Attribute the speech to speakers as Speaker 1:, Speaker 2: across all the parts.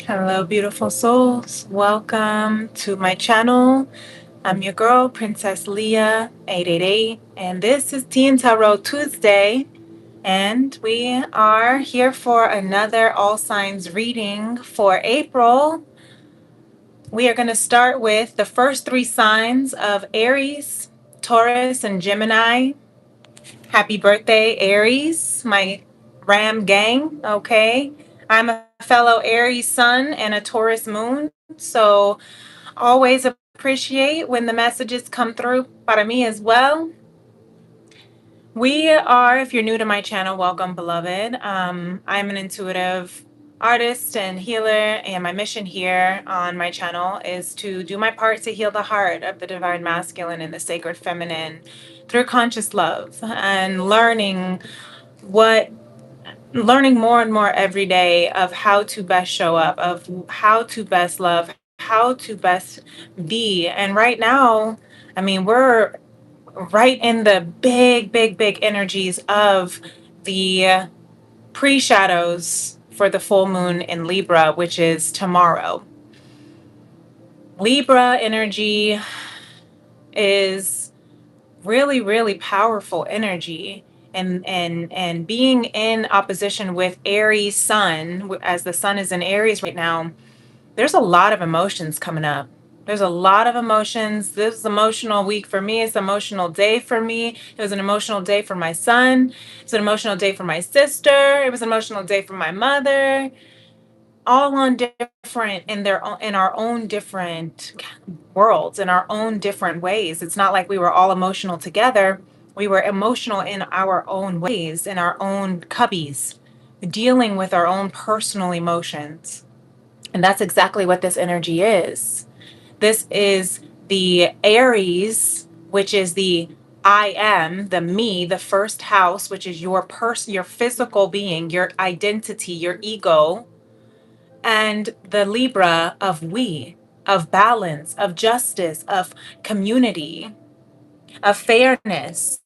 Speaker 1: Hello, beautiful souls. Welcome to my channel. I'm your girl, Princess Leah 888, and this is Tea and Tarot Tuesday. And we are here for another All Signs reading for April. We are going to start with the first three signs of Aries, Taurus, and Gemini. Happy birthday, Aries, my Ram gang. Okay. I'm a fellow Aries sun and a Taurus moon. So always appreciate when the messages come through para me as well. We are, if you're new to my channel, welcome, beloved. I'm an intuitive artist and healer, and my mission here on my channel is to do my part to heal the heart of the divine masculine and the sacred feminine through conscious love and learning more and more every day of how to best show up, of how to best love, how to best be. And right now, I mean, we're right in the big energies of the pre-shadows for the full moon in Libra, which is tomorrow. Libra energy is really powerful energy, and being in opposition with Aries sun, as the sun is in Aries right now, there's a lot of emotions coming up. There's a lot of emotions. This is emotional week for me. It's an emotional day for me. It was an emotional day for my son. It's an emotional day for my sister. It was an emotional day for my mother. All on different in our own different worlds, in our own different ways. It's not like we were all emotional together. We were emotional in our own ways, in our own cubbies, dealing with our own personal emotions. And that's exactly what this energy is. This is the Aries, which is the I am, the me, the first house, which is your your physical being, your identity, your ego, and the Libra of we, of balance, of justice, of community, of fairness,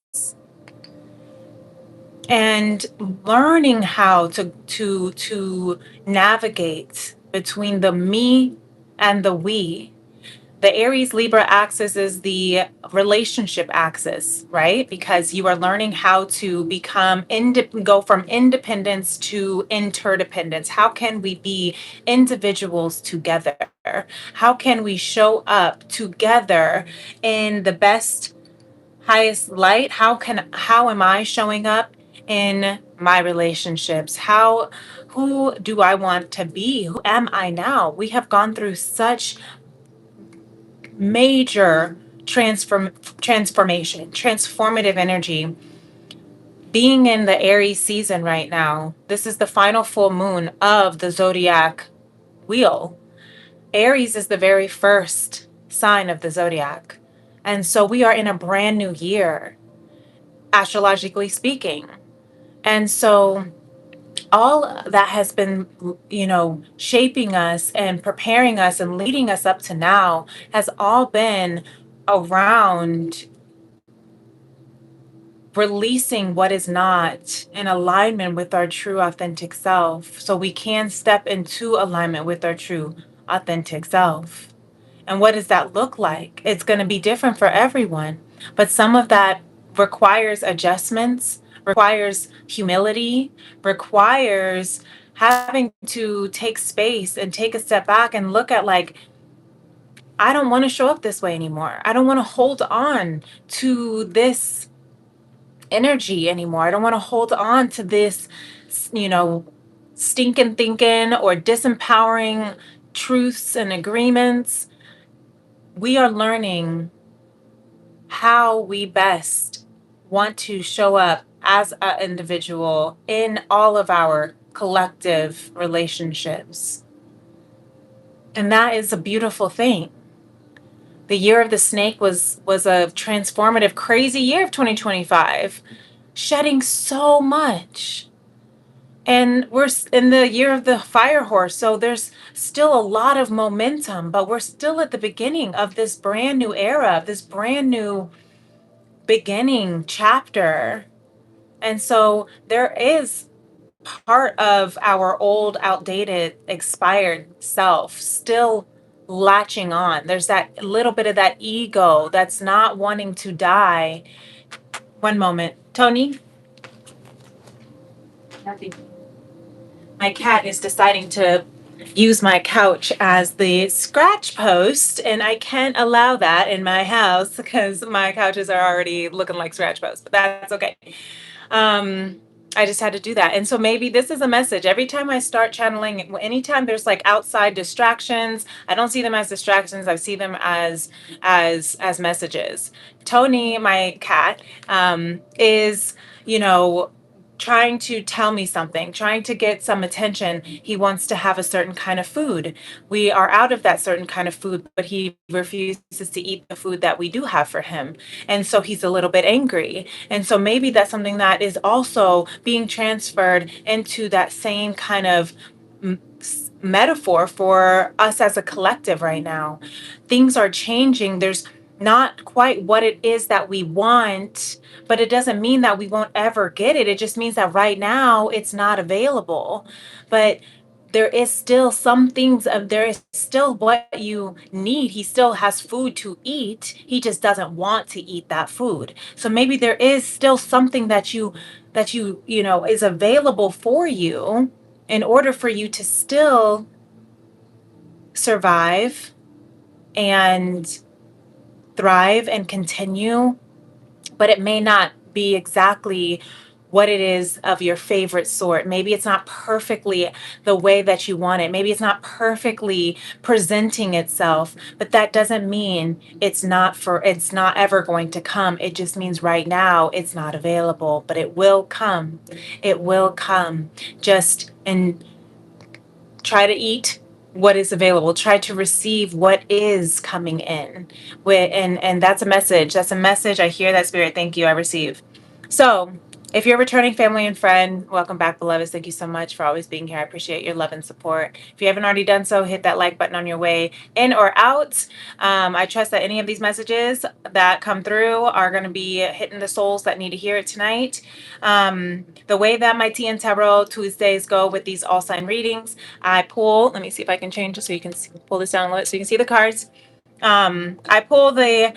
Speaker 1: and learning how to navigate between the me and the we. The Aries Libra axis is the relationship axis, right? Because you are learning how to go from independence to interdependence. How can we be individuals together? How can we show up together in the best, highest light? How am I showing up in my relationships? Who do I want to be? Who am I now? We have gone through such major transformative energy. Being in the Aries season right now, this is the final full moon of the zodiac wheel. Aries is the very first sign of the zodiac. And so we are in a brand new year, astrologically speaking. And so all that has been, shaping us and preparing us and leading us up to now has all been around releasing what is not in alignment with our true authentic self, so we can step into alignment with our true authentic self. And what does that look like? It's going to be different for everyone, but some of that requires adjustments, requires humility, requires having to take space and take a step back and look at, like, I don't want to show up this way anymore. I don't want to hold on to this energy anymore. I don't want to hold on to this, stinking thinking or disempowering truths and agreements. We are learning how we best want to show up as an individual in all of our collective relationships. And that is a beautiful thing. The year of the snake was a transformative, crazy year of 2025, shedding so much. And we're in the year of the fire horse, so there's still a lot of momentum, but we're still at the beginning of this brand new era, this brand new beginning chapter. And so there is part of our old, outdated, expired self still latching on. There's that little bit of that ego that's not wanting to die. One moment. Tony? Nothing. My cat is deciding to use my couch as the scratch post, and I can't allow that in my house because my couches are already looking like scratch posts, but that's okay. um I just had to do that. And so maybe this is a message. Every time I start channeling, anytime there's like outside distractions, I don't see them as distractions. I see them as messages. Tony, my cat, is, you know, trying to tell me something, trying to get some attention. He wants to have a certain kind of food. We are out of that certain kind of food, but he refuses to eat the food that we do have for him. And so he's a little bit angry. And so maybe that's something that is also being transferred into that same kind of metaphor for us as a collective right now. Things are changing. There's not quite what it is that we want, but it doesn't mean that we won't ever get it. It just means that right now it's not available. But there is still some things of there is still what you need. He still has food to eat. He just doesn't want to eat that food. So maybe there is still something that is available for you in order for you to still survive and thrive and continue, but it may not be exactly what it is of your favorite sort. Maybe it's not perfectly the way that you want it. Maybe it's not perfectly presenting itself, but that doesn't mean it's not ever going to come. It just means right now it's not available, but it will come. It will come. Just and try to eat what is available, try to receive what is coming in. And that's a message. That's a message. I hear that, spirit. Thank you. I receive. So if you're a returning family and friend, welcome back, beloveds. Thank you so much for always being here. I appreciate your love and support. If you haven't already done so, hit that like button on your way in or out. I trust that any of these messages that come through are going to be hitting the souls that need to hear it tonight. The way that my Tea and Tarot Tuesdays go with these all sign readings, I pull, let me see if I can change it so you can pull this down a little so you can see the cards. I pull the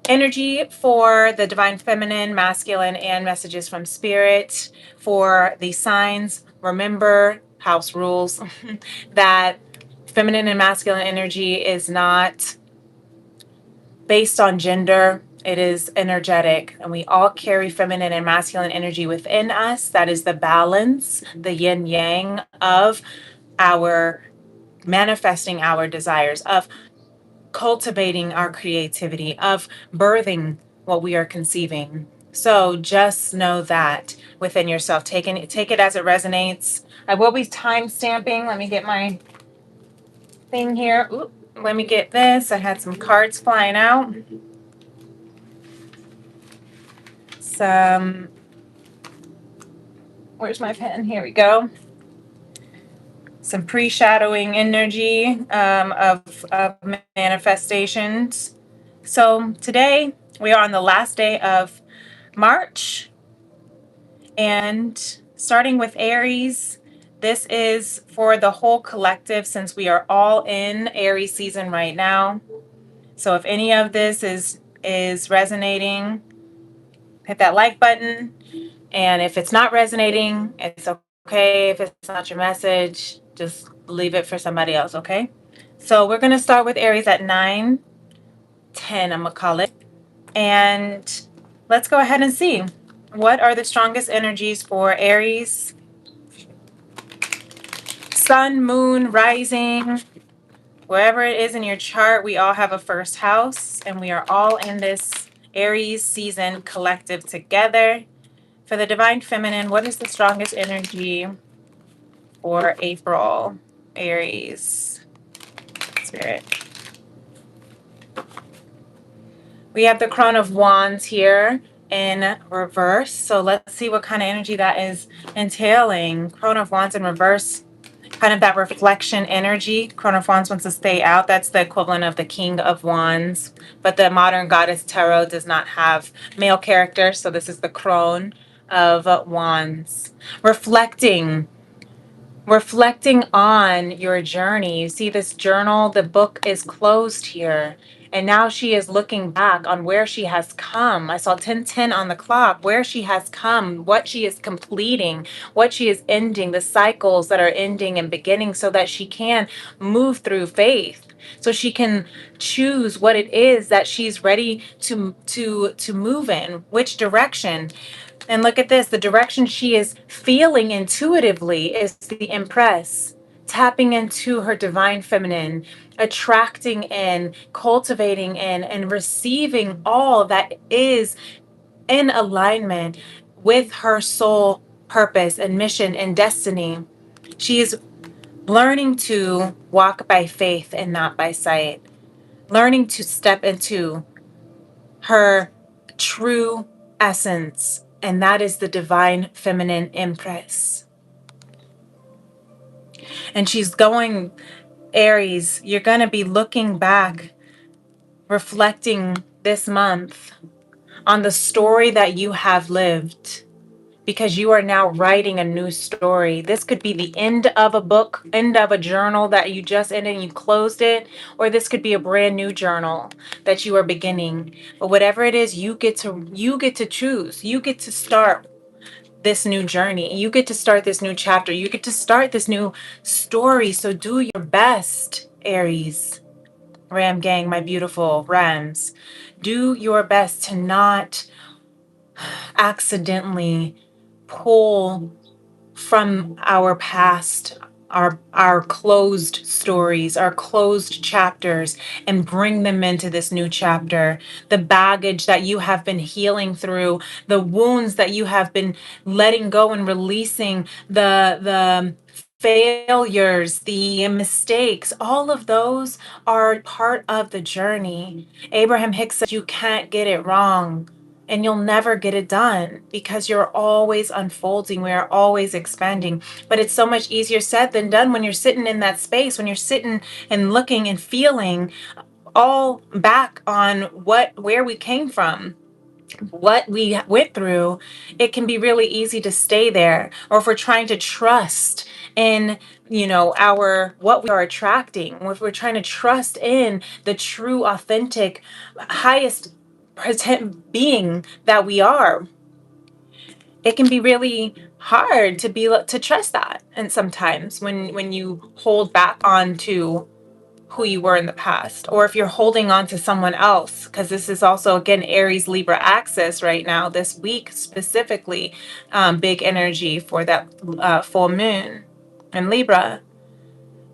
Speaker 1: energy for the divine feminine, masculine, and messages from spirit for the signs. Remember, house rules, that feminine and masculine energy is not based on gender. It is energetic, and we all carry feminine and masculine energy within us. That is the balance, the yin yang of our manifesting our desires, of cultivating our creativity, of birthing what we are conceiving. So just know that within yourself. Take it as it resonates. I will be time stamping. Let me get my thing here. Oop, let me get this. I had some cards flying out. Some, where's my pen? Here we go. Some pre-shadowing energy of manifestations. So today we are on the last day of March, and starting with Aries, this is for the whole collective since we are all in Aries season right now. So if any of this is resonating, hit that like button. And if it's not resonating, it's okay. If it's not your message, just leave it for somebody else, okay? So we're going to start with Aries at 9:10, I'm going to call it. And let's go ahead and see. What are the strongest energies for Aries? Sun, moon, rising, wherever it is in your chart, we all have a first house, and we are all in this Aries season collective together. For the divine feminine, what is the strongest energy for April? Aries spirit. We have the Crown of Wands here in reverse. So let's see what kind of energy that is entailing. Crown of Wands in reverse, kind of that reflection energy. Crown of Wands wants to stay out. That's the equivalent of the King of Wands. But the modern Goddess Tarot does not have male character. So this is the Crown of Wands. Reflecting reflecting on your journey. You see this journal, the book is closed here. And now she is looking back on where she has come. I saw 10:10 on the clock, where she has come, what she is completing, what she is ending, the cycles that are ending and beginning so that she can move through faith. So she can choose what it is that she's ready to move in, which direction. And look at this, the direction she is feeling intuitively is the Empress, tapping into her divine feminine, attracting in, cultivating in, and receiving all that is in alignment with her soul purpose and mission and destiny. She is learning to walk by faith and not by sight, learning to step into her true essence, and that is the divine feminine Empress. And she's going, Aries, you're going to be looking back, reflecting this month on the story that you have lived, because you are now writing a new story. This could be the end of a book, end of a journal that you just ended and you closed it, or this could be a brand new journal that you are beginning. But whatever it is, you get to choose. You get to start this new journey. You get to start this new chapter. You get to start this new story. So do your best, Aries. Ram gang, my beautiful Rams. Do your best to not accidentally pull from our past, our closed stories, our closed chapters, and bring them into this new chapter. The baggage that you have been healing through, the wounds that you have been letting go and releasing, the failures, the mistakes, all of those are part of the journey. Abraham Hicks said you can't get it wrong. And you'll never get it done because you're always unfolding. We are always expanding. But it's so much easier said than done when you're sitting in that space, when you're sitting and looking and feeling all back on where we came from, what we went through. It can be really easy to stay there. Or if we're trying to trust in, our what we are attracting, if we're trying to trust in the true, authentic, highest pretend being that we are, it can be really hard to trust that. And sometimes when you hold back on to who you were in the past, or if you're holding on to someone else, because this is also, again, Aries Libra axis right now, this week specifically, big energy for that full moon in Libra.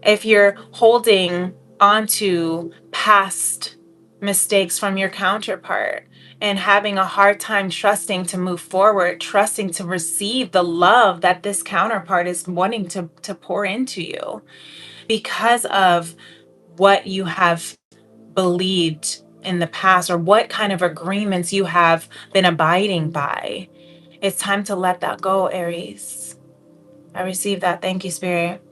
Speaker 1: If you're holding onto past mistakes from your counterpart and having a hard time trusting to move forward, trusting to receive the love that this counterpart is wanting to pour into you because of what you have believed in the past or what kind of agreements you have been abiding by, it's time to let that go, Aries. I received that. Thank you, Spirit.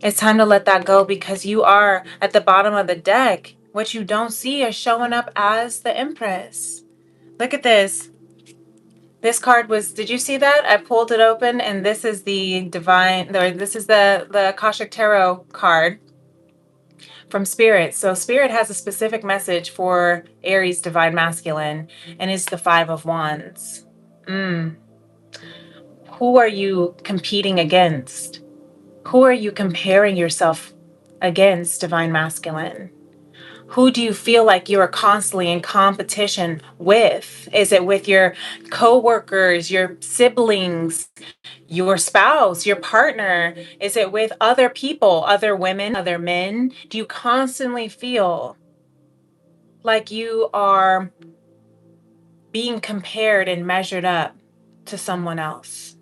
Speaker 1: It's time to let that go because you are at the bottom of the deck. What you don't see is showing up as the Empress. Look at this. This card was, did you see that? I pulled it open and this is the divine, or this is the Akashic Tarot card from Spirit. So Spirit has a specific message for Aries Divine Masculine, and it's the Five of Wands. Who are you competing against? Who are you comparing yourself against, Divine Masculine? Who do you feel like you are constantly in competition with? Is it with your coworkers, your siblings, your spouse, your partner? Is it with other people, other women, other men? Do you constantly feel like you are being compared and measured up to someone else?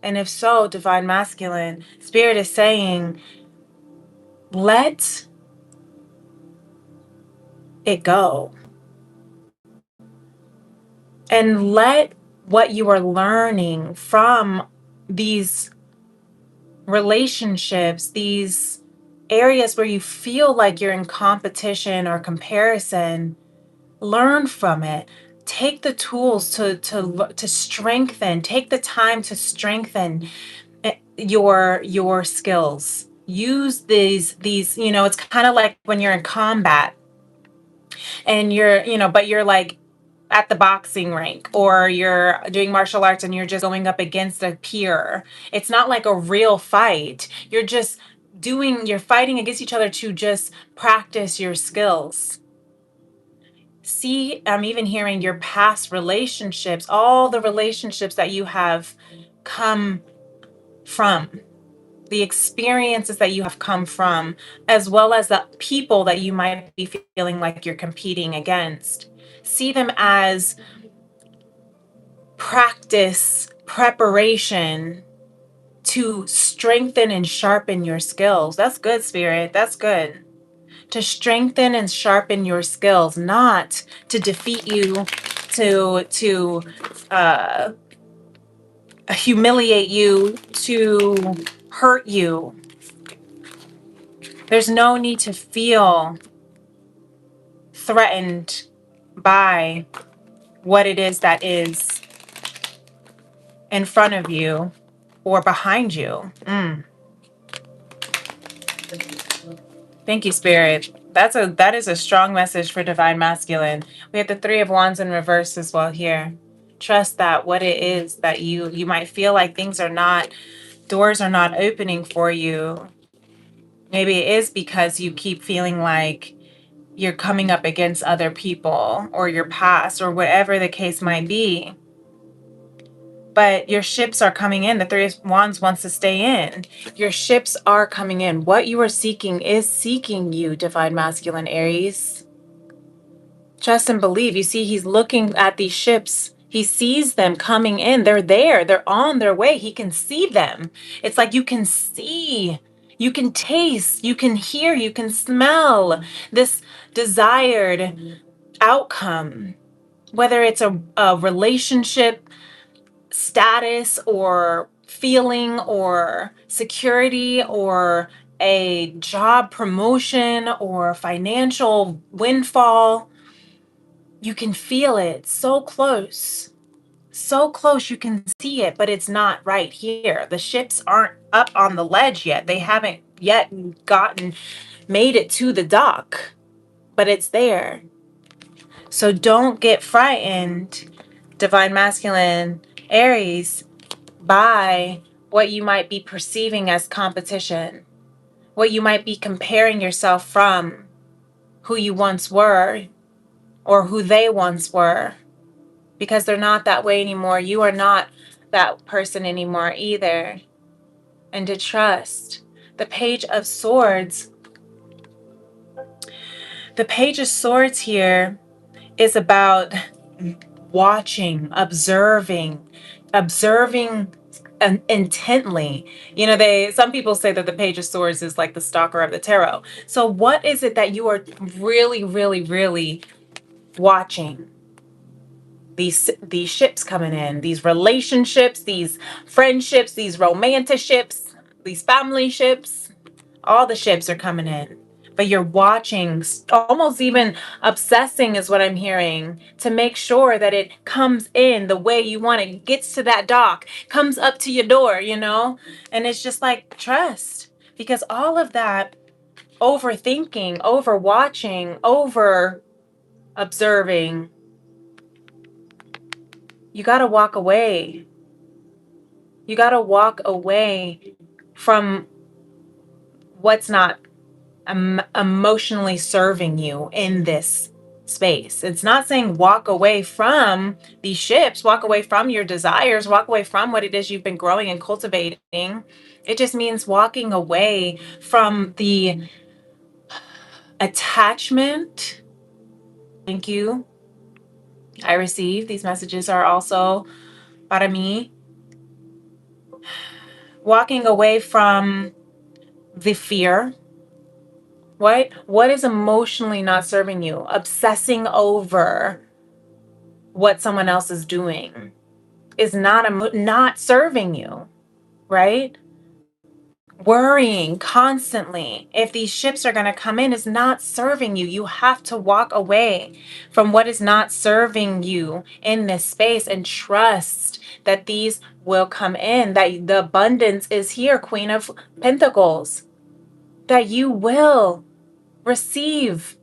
Speaker 1: And if so, Divine Masculine, Spirit is saying, let it go. And let what you are learning from these relationships, these areas where you feel like you're in competition or comparison, learn from it. Take the tools to strengthen. Take the time to strengthen your skills. Use these, it's kind of like when you're in combat and but you're like at the boxing rink, or you're doing martial arts and you're just going up against a peer. It's not like a real fight. You're fighting against each other to just practice your skills. See, I'm even hearing your past relationships, all the relationships that you have come from, the experiences that you have come from, as well as the people that you might be feeling like you're competing against. See them as preparation to strengthen and sharpen your skills. That's good, Spirit. That's good. To strengthen and sharpen your skills, not to defeat you, to humiliate you, to hurt you. There's no need to feel threatened by what it is that is in front of you or behind you. Thank you, Spirit. That is a strong message for Divine Masculine. We have the Three of Wands in reverse as well here. Trust that what it is that you might feel like doors are not opening for you. Maybe it is because you keep feeling like you're coming up against other people or your past or whatever the case might be. But your ships are coming in. The Three of Wands wants to stay in. Your ships are coming in. What you are seeking is seeking you, Divine Masculine Aries. Trust and believe. You see, he's looking at these ships. He sees them coming in. They're there. They're on their way. He can see them. It's like you can see, you can taste, you can hear, you can smell this desired outcome. Whether it's a relationship status or feeling or security or a job promotion or financial windfall, you can feel it so close you can see it, but it's not right here. The ships aren't up on the ledge yet. They haven't yet made it to the dock, but it's there. So don't get frightened, Divine Masculine Aries, by what you might be perceiving as competition, what you might be comparing yourself from who you once were or who they once were, because they're not that way anymore. You are not that person anymore either. And to trust. The Page of Swords. The Page of Swords here is about watching, observing intently. Some people say that the Page of Swords is like the stalker of the tarot. So what is it that you are really, really, really watching? These ships coming in, these relationships, these friendships, these romantic ships, these family ships, all the ships are coming in. But you're watching, almost even obsessing is what I'm hearing, to make sure that it comes in the way you want it, gets to that dock, comes up to your door, And it's just like, trust. Because all of that overthinking, overwatching, over observing, you got to walk away. You got to walk away from what's not emotionally serving you in this space. It's not saying walk away from these ships, walk away from your desires, walk away from what it is you've been growing and cultivating. It just means walking away from the attachment. Thank you. I receive. These messages are also para mí. Walking away from the fear. What is emotionally not serving you? Obsessing over what someone else is doing is not serving you, right? Worrying constantly if these ships are going to come in is not serving you. You have to walk away from what is not serving you in this space and trust that these will come in, that the abundance is here, Queen of Pentacles, that you will receive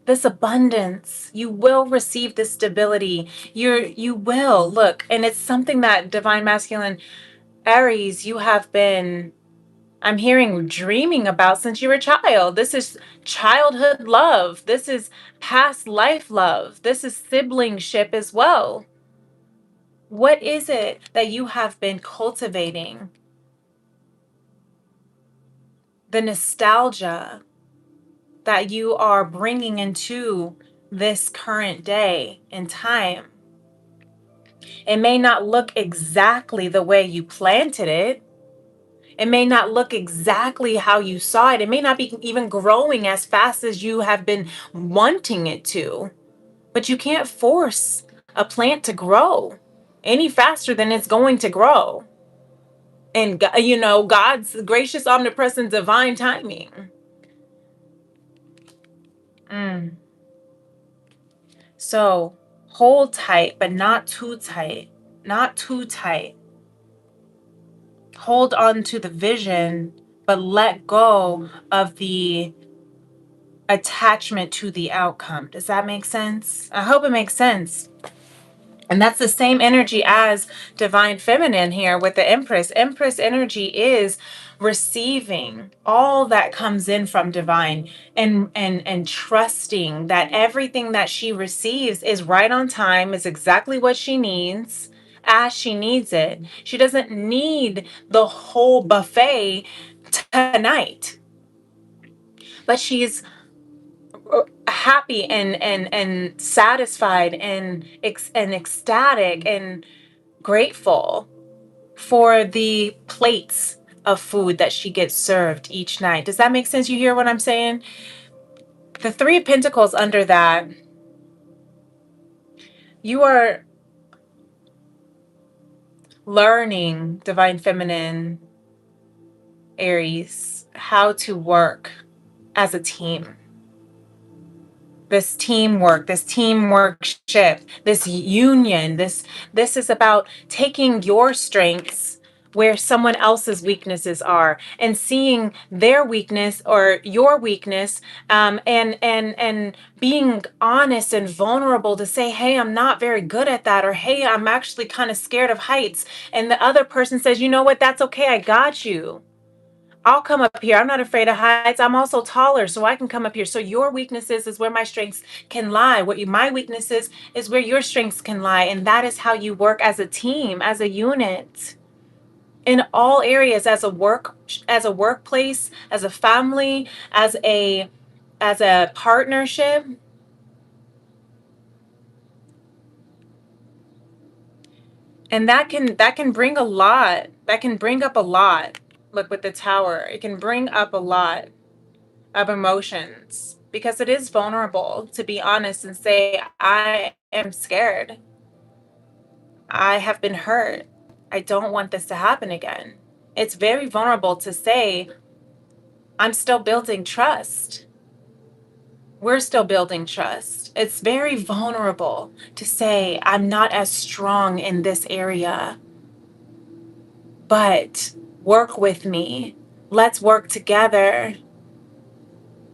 Speaker 1: this abundance. You will receive this stability. You will look, and it's something that Divine Masculine Aries, you have been, I'm hearing, dreaming about since you were a child. This is childhood love. This is past life love. This is siblingship as well. What is it that you have been cultivating? The nostalgia that you are bringing into this current day and time. It may not look exactly the way you planted it. It may not look exactly how you saw it. It may not be even growing as fast as you have been wanting it to. But you can't force a plant to grow any faster than it's going to grow. And, God's gracious, omnipresent, divine timing. So hold tight, but not too tight. Not too tight. Hold on to the vision, but let go of the attachment to the outcome. Does that make sense? I hope it makes sense. And that's the same energy as Divine Feminine here with the Empress. Empress energy is receiving all that comes in from Divine, and trusting that everything that she receives is right on time, is exactly what she needs as she needs it. She doesn't need the whole buffet tonight, but she's happy and satisfied and ecstatic and grateful for the plates of food that she gets served each night. Does that make sense? You hear what I'm saying? The Three of Pentacles under that, you are learning, Divine Feminine Aries, how to work as a team. This teamwork, this teamworkship, this union, this is about taking your strengths where someone else's weaknesses are, and seeing their weakness or your weakness, and being honest and vulnerable to say, hey, I'm not very good at that, or hey, I'm actually kind of scared of heights. And the other person says, you know what, that's okay, I got you. I'll come up here. I'm not afraid of heights. I'm also taller, so I can come up here. So your weaknesses is where my strengths can lie. My weaknesses is where your strengths can lie. And that is how you work as a team, as a unit, in all areas, as a workplace, as a family, as a partnership. And that can bring a lot. That can bring up a lot. Look, with the Tower, it can bring up a lot of emotions, because it is vulnerable to be honest and say, I am scared. I have been hurt. I don't want this to happen again. It's very vulnerable to say, I'm still building trust. We're still building trust. It's very vulnerable to say, I'm not as strong in this area, but work with me. Let's work together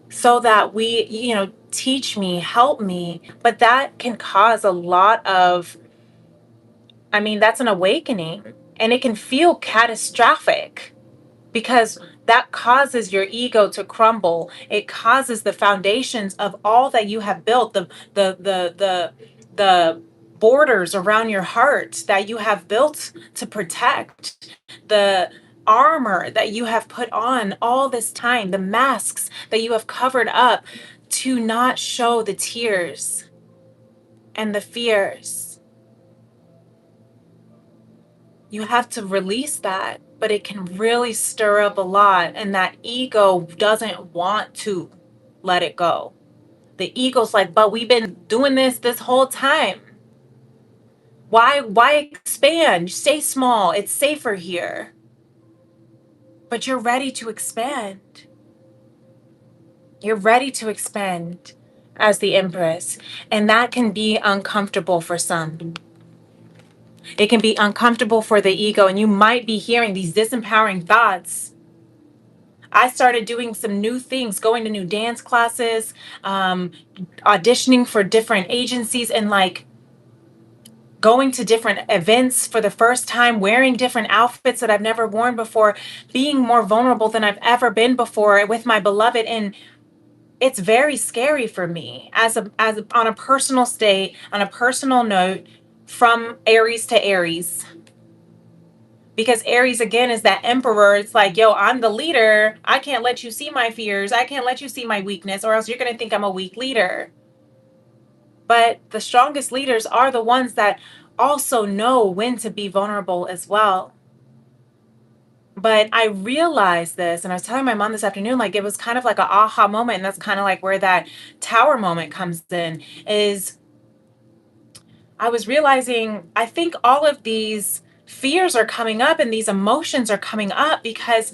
Speaker 1: so that we, teach me, help me. But that can cause a lot of, that's an awakening, and it can feel catastrophic, because that causes your ego to crumble. It causes the foundations of all that you have built, the borders around your heart that you have built to protect, the armor that you have put on all this time, the masks that you have covered up to not show the tears and the fears. You have to release that, but it can really stir up a lot, and that ego doesn't want to let it go. The ego's like, but we've been doing this whole time. Why expand? Stay small. It's safer here. but you're ready to expand. You're ready to expand as the Empress. And that can be uncomfortable for some. It can be uncomfortable for the ego, and you might be hearing these disempowering thoughts. I started doing some new things, going to new dance classes, auditioning for different agencies, and like going to different events for the first time, wearing different outfits that I've never worn before, being more vulnerable than I've ever been before with my beloved. And it's very scary for me on a personal state, on a personal note, from Aries to Aries. Because Aries, again, is that emperor. It's like, yo, I'm the leader. I can't let you see my fears. I can't let you see my weakness, or else you're going to think I'm a weak leader. But the strongest leaders are the ones that also know when to be vulnerable as well. But I realized this, and I was telling my mom this afternoon, like it was kind of like an aha moment. And that's kind of like where that tower moment comes in, is I was realizing, I think all of these fears are coming up and these emotions are coming up because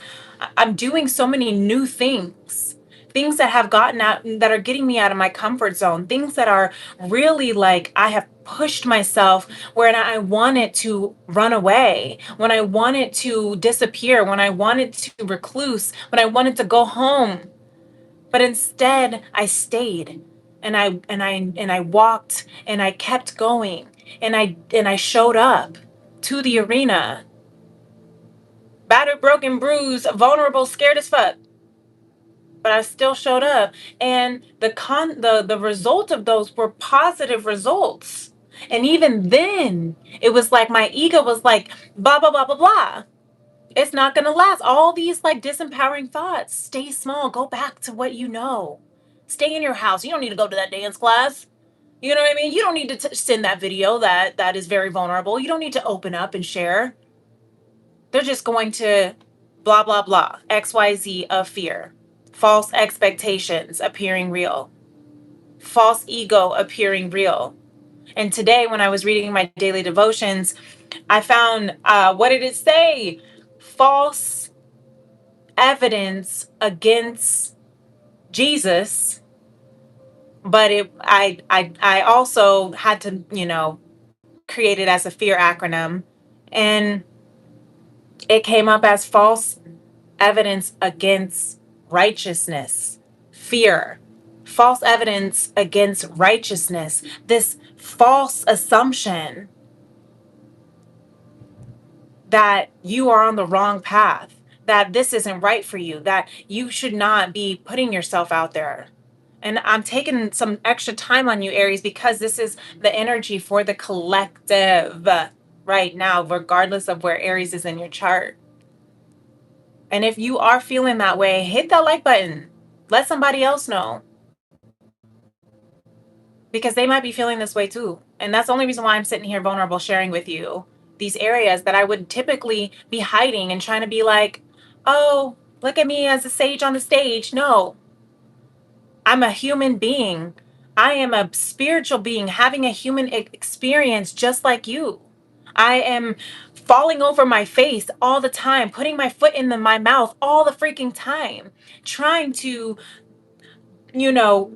Speaker 1: I'm doing so many new things, things that have gotten out, that are getting me out of my comfort zone, things that are really like I have pushed myself where I wanted to run away, when I wanted to disappear, when I wanted to recluse, when I wanted to go home. But instead, I stayed, and I walked, and I kept going, and I showed up to the arena, battered, broken, bruised, vulnerable, scared as fuck. But I still showed up, and the result of those were positive results. And even then, it was like my ego was like, blah blah blah blah blah. It's not going to last. All these like disempowering thoughts. Stay small. Go back to what you know. Stay in your house. You don't need to go to that dance class. You know what I mean? You don't need to send that video that is very vulnerable. You don't need to open up and share. They're just going to blah, blah, blah. XYZ of fear. False expectations appearing real. False ego appearing real. And today, when I was reading my daily devotions, I found, what did it say? False evidence against Jesus, but I also had to, create it as a fear acronym, and it came up as false evidence against righteousness. Fear. False evidence against righteousness. This false assumption that you are on the wrong path, that this isn't right for you, that you should not be putting yourself out there. And I'm taking some extra time on you, Aries, because this is the energy for the collective right now, regardless of where Aries is in your chart. And if you are feeling that way, hit that like button. Let somebody else know, because they might be feeling this way too. And that's the only reason why I'm sitting here vulnerable, sharing with you these areas that I would typically be hiding and trying to be like, oh, look at me as a sage on the stage. No, I'm a human being. I am a spiritual being having a human experience just like you. I am falling over my face all the time, putting my foot in my mouth all the freaking time, trying to,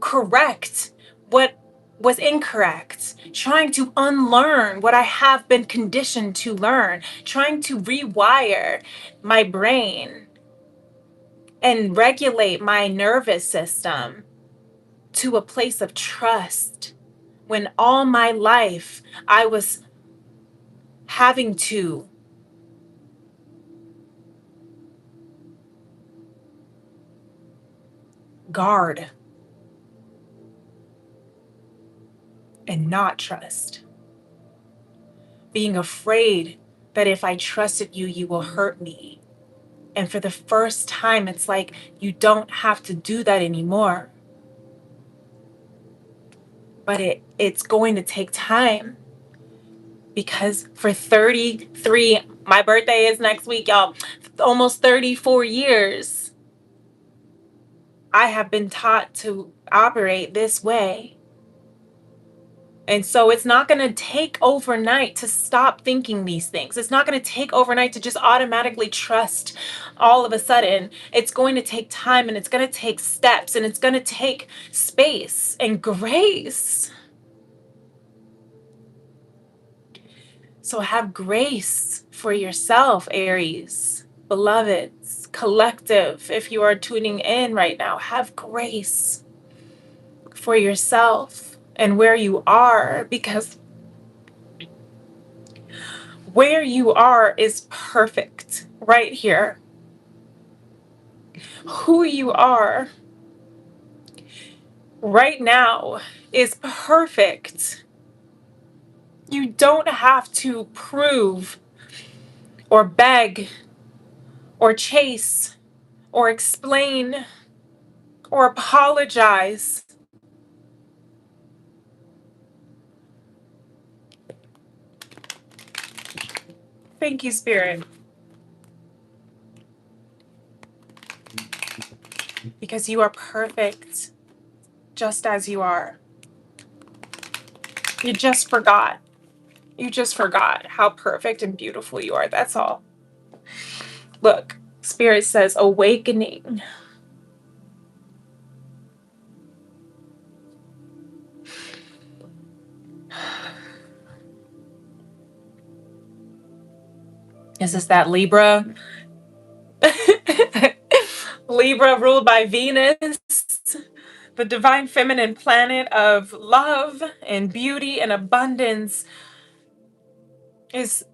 Speaker 1: correct what was incorrect, trying to unlearn what I have been conditioned to learn, trying to rewire my brain and regulate my nervous system to a place of trust, when all my life I was having to guard and not trust. Being afraid that if I trusted you, you will hurt me. And for the first time, it's like, you don't have to do that anymore. But it's going to take time, because for 33, my birthday is next week, y'all, almost 34 years, I have been taught to operate this way. And so it's not going to take overnight to stop thinking these things. It's not going to take overnight to just automatically trust all of a sudden. It's going to take time, and it's going to take steps, and it's going to take space and grace. So have grace for yourself, Aries, beloveds, collective. If you are tuning in right now, have grace for yourself and where you are, because where you are is perfect right here. Who you are right now is perfect. You don't have to prove or beg or chase or explain or apologize. Thank you, Spirit. Because you are perfect just as you are. You just forgot. You just forgot how perfect and beautiful you are. That's all. Look, Spirit says awakening. Is this that Libra? Libra ruled by Venus, the divine feminine planet of love and beauty and abundance, is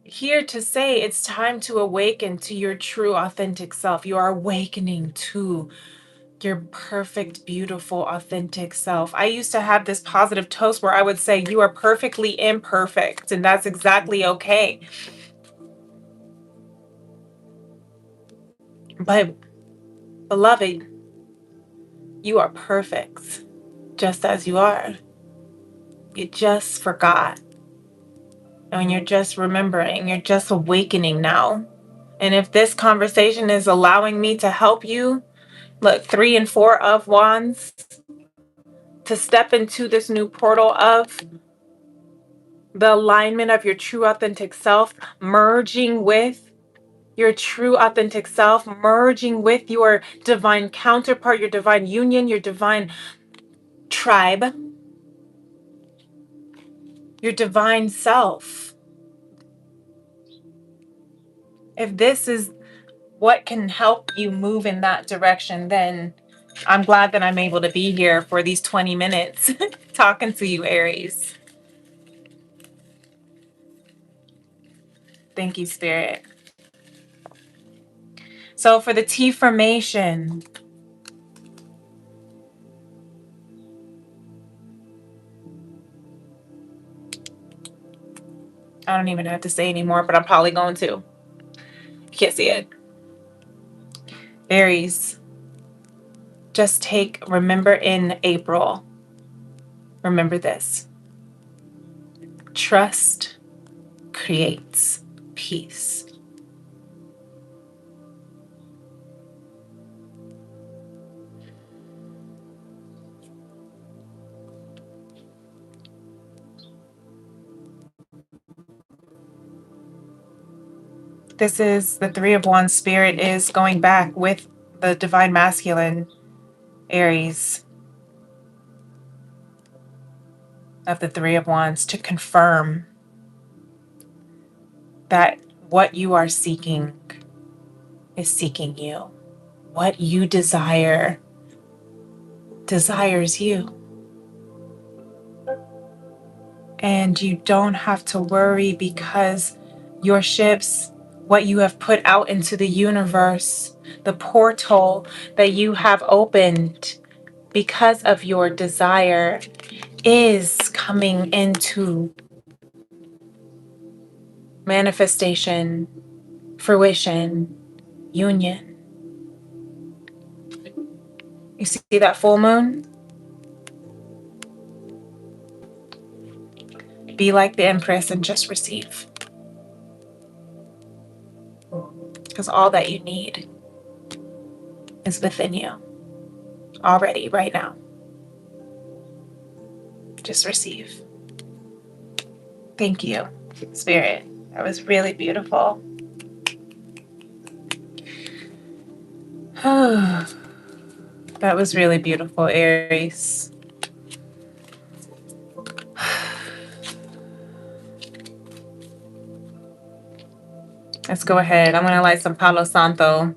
Speaker 1: here to say it's time to awaken to your true authentic self. You are awakening to your perfect, beautiful, authentic self. I used to have this positive toast where I would say, you are perfectly imperfect, and that's exactly okay. But, beloved, you are perfect just as you are. You just forgot. And you're just remembering, you're just awakening now. And if this conversation is allowing me to help you, look, 3 and 4 of wands, to step into this new portal of the alignment of your true authentic self, merging with your true authentic self, merging with your divine counterpart, your divine union, your divine tribe, your divine self. If this is what can help you move in that direction, then I'm glad that I'm able to be here for these 20 minutes talking to you, Aries. Thank you, Spirit. So for the T formation, I don't even have to say anymore, but I'm probably going to. You can't see it. Aries, just remember in April, remember this. Trust creates peace. This is the 3 of Wands. Spirit is going back with the divine masculine, Aries, of the 3 of Wands, to confirm that what you are seeking is seeking you. What you desire desires you. And you don't have to worry, because your ships, what you have put out into the universe, the portal that you have opened because of your desire, is coming into manifestation, fruition, union. You see that full moon? Be like the Empress and just receive. Because all that you need is within you already, right now. Just receive. Thank you, Spirit. That was really beautiful. That was really beautiful, Aries. Let's go ahead. I'm going to light some Palo Santo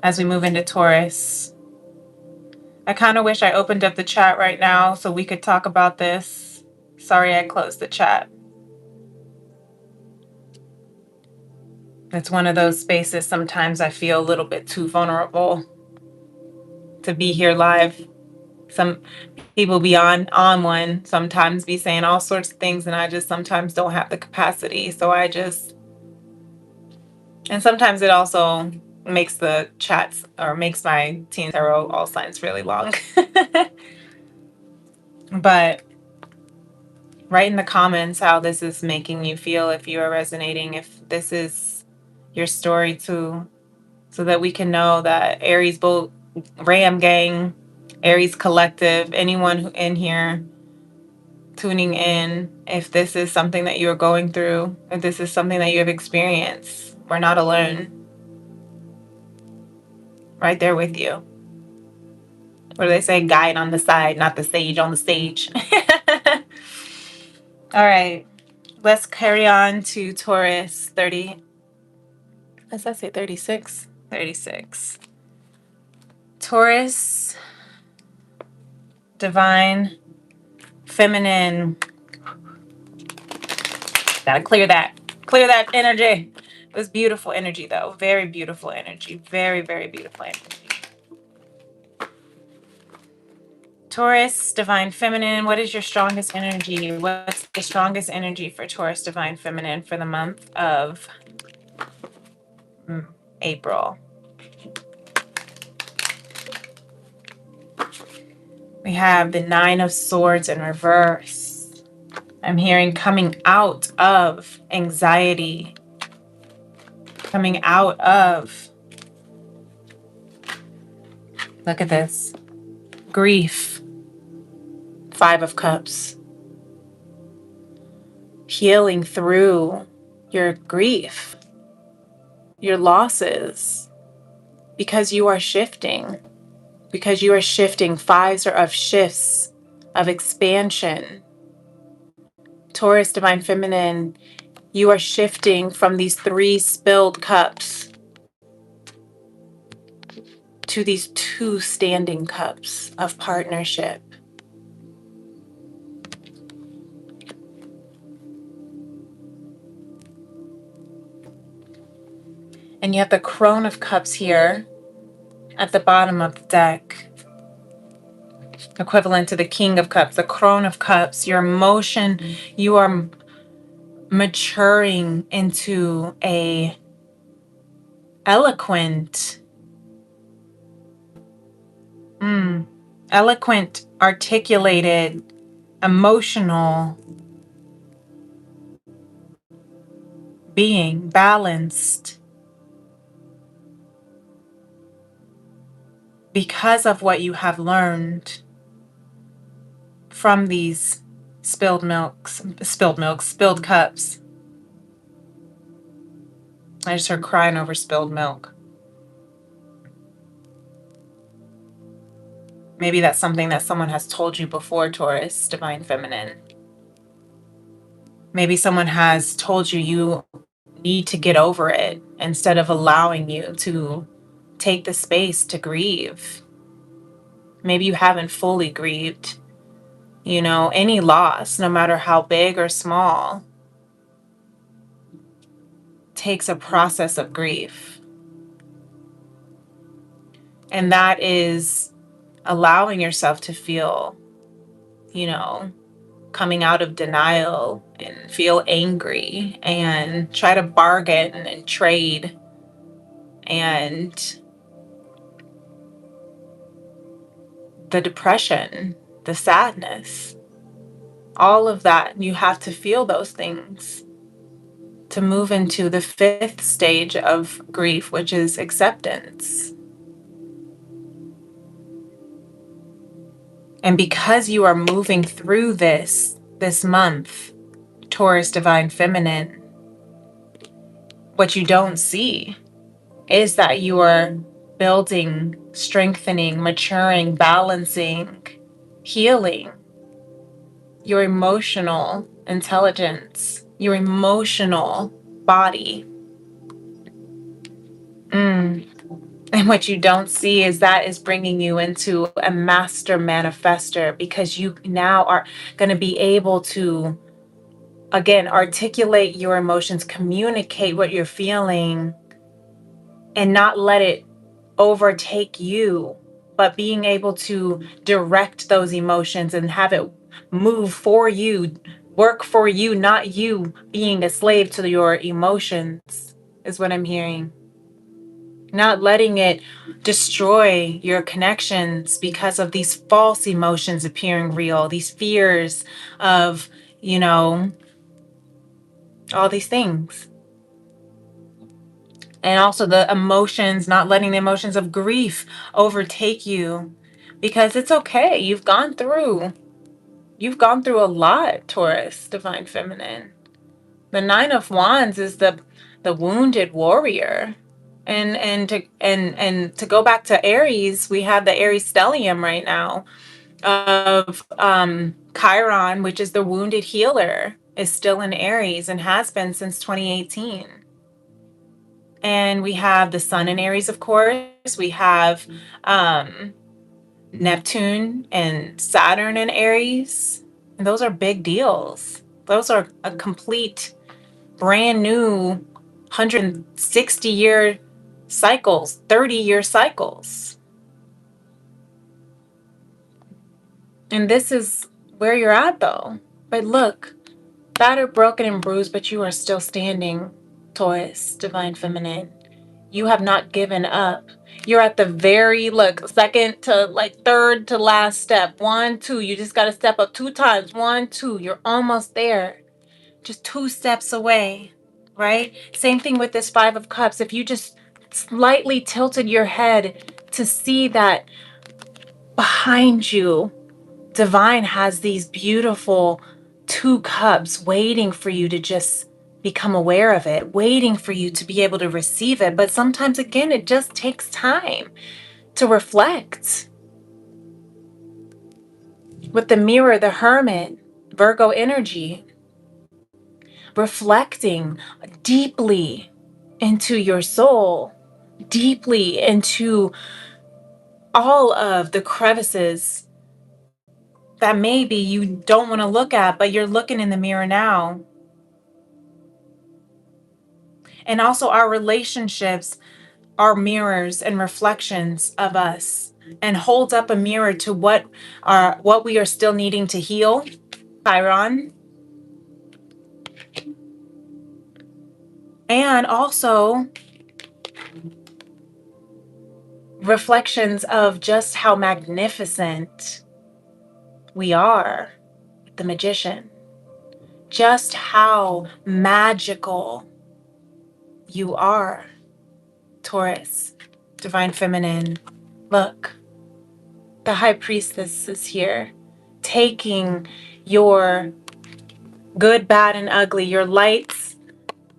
Speaker 1: as we move into Taurus. I kind of wish I opened up the chat right now so we could talk about this. Sorry, I closed the chat. It's one of those spaces sometimes I feel a little bit too vulnerable to be here live. Some people be on one, sometimes be saying all sorts of things, and I just sometimes don't have the capacity. So and sometimes it also makes the chats or makes my Tea+Tarot all signs really long. But write in the comments how this is making you feel, if you are resonating, if this is your story too, so that we can know that Aries Bolt, Ram Gang, Aries Collective, anyone who in here tuning in, if this is something that you are going through, if this is something that you have experienced, we're not alone. Right there with you. What do they say? Guide on the side, not the sage on the stage. All right. Let's carry on to Taurus 30. Let's I say 36? 36. Taurus, divine, feminine. Gotta clear that. Clear that energy. It was beautiful energy, though. Very beautiful energy. Very, very beautiful energy. Taurus, divine feminine. What is your strongest energy? What's the strongest energy for Taurus, divine feminine for the month of April? We have the Nine of Swords in reverse. I'm hearing coming out of anxiety, coming out of, look at this, grief, Five of Cups. Healing through your grief, your losses, because you are shifting. Because you are shifting. Fives are of shifts, of expansion. Taurus, divine feminine, you are shifting from these 3 spilled cups to these 2 standing cups of partnership. And you have the Crone of Cups here at the bottom of the deck, equivalent to the King of Cups, the Crone of Cups. Your emotion, you are maturing into a eloquent, articulated, emotional being, balanced, because of what you have learned from these spilled cups. I just heard crying over spilled milk. Maybe that's something that someone has told you before, Taurus, divine feminine. Maybe someone has told you you need to get over it instead of allowing you to take the space to grieve. Maybe you haven't fully grieved. You know, any loss, no matter how big or small, takes a process of grief. And that is allowing yourself to feel, coming out of denial and feel angry and try to bargain and trade and the depression, the sadness, all of that. You have to feel those things to move into the 5th stage of grief, which is acceptance. And because you are moving through this month, Taurus Divine Feminine, what you don't see is that you are building, strengthening, maturing, balancing, healing your emotional intelligence, your emotional body. And what you don't see is that is bringing you into a master manifester, because you now are going to be able to, again, articulate your emotions, communicate what you're feeling, and not let it overtake you, but being able to direct those emotions and have it move for you, work for you, not you being a slave to your emotions, is what I'm hearing. Not letting it destroy your connections because of these false emotions appearing real, these fears of, you know, all these things. And also the emotions, not letting the emotions of grief overtake you, because it's okay. You've gone through a lot, Taurus, Divine Feminine. The Nine of Wands is the wounded warrior. And to go back to Aries, we have the Aries stellium right now of Chiron, which is the wounded healer, is still in Aries and has been since 2018. And we have the sun in Aries, of course. We have Neptune and Saturn in Aries. And those are big deals. Those are a complete brand new 160-year cycles, 30-year cycles. And this is where you're at, though. But look, battered, broken, and bruised, but you are still standing, Taurus, Divine Feminine. You have not given up. You're at the very, look, second to like third to last step. 1, 2. You just got to step up 2 times. 1, 2. You're almost there. Just 2 steps away, right? Same thing with this Five of Cups. If you just slightly tilted your head to see that behind you, Divine has these beautiful 2 cups waiting for you to just become aware of it, waiting for you to be able to receive it. But sometimes, again, it just takes time to reflect. With the Mirror, the Hermit, Virgo energy, reflecting deeply into your soul, deeply into all of the crevices that maybe you don't want to look at, but you're looking in the mirror now. And also, our relationships are mirrors and reflections of us, and holds up a mirror to what we are still needing to heal. Chiron. And also reflections of just how magnificent we are, the Magician. Just how magical you are, Taurus, Divine Feminine. Look, the High Priestess is here, taking your good, bad, and ugly, your lights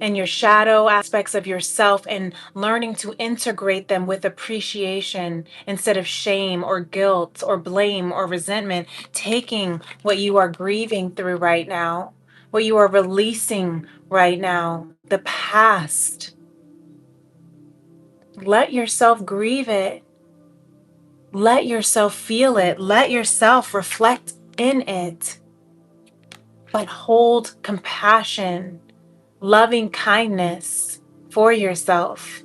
Speaker 1: and your shadow aspects of yourself, and learning to integrate them with appreciation instead of shame or guilt or blame or resentment. Taking what you are grieving through right now, what you are releasing right now, the past. Let yourself grieve it. Let yourself feel it. Let yourself reflect in it. But hold compassion, loving kindness for yourself,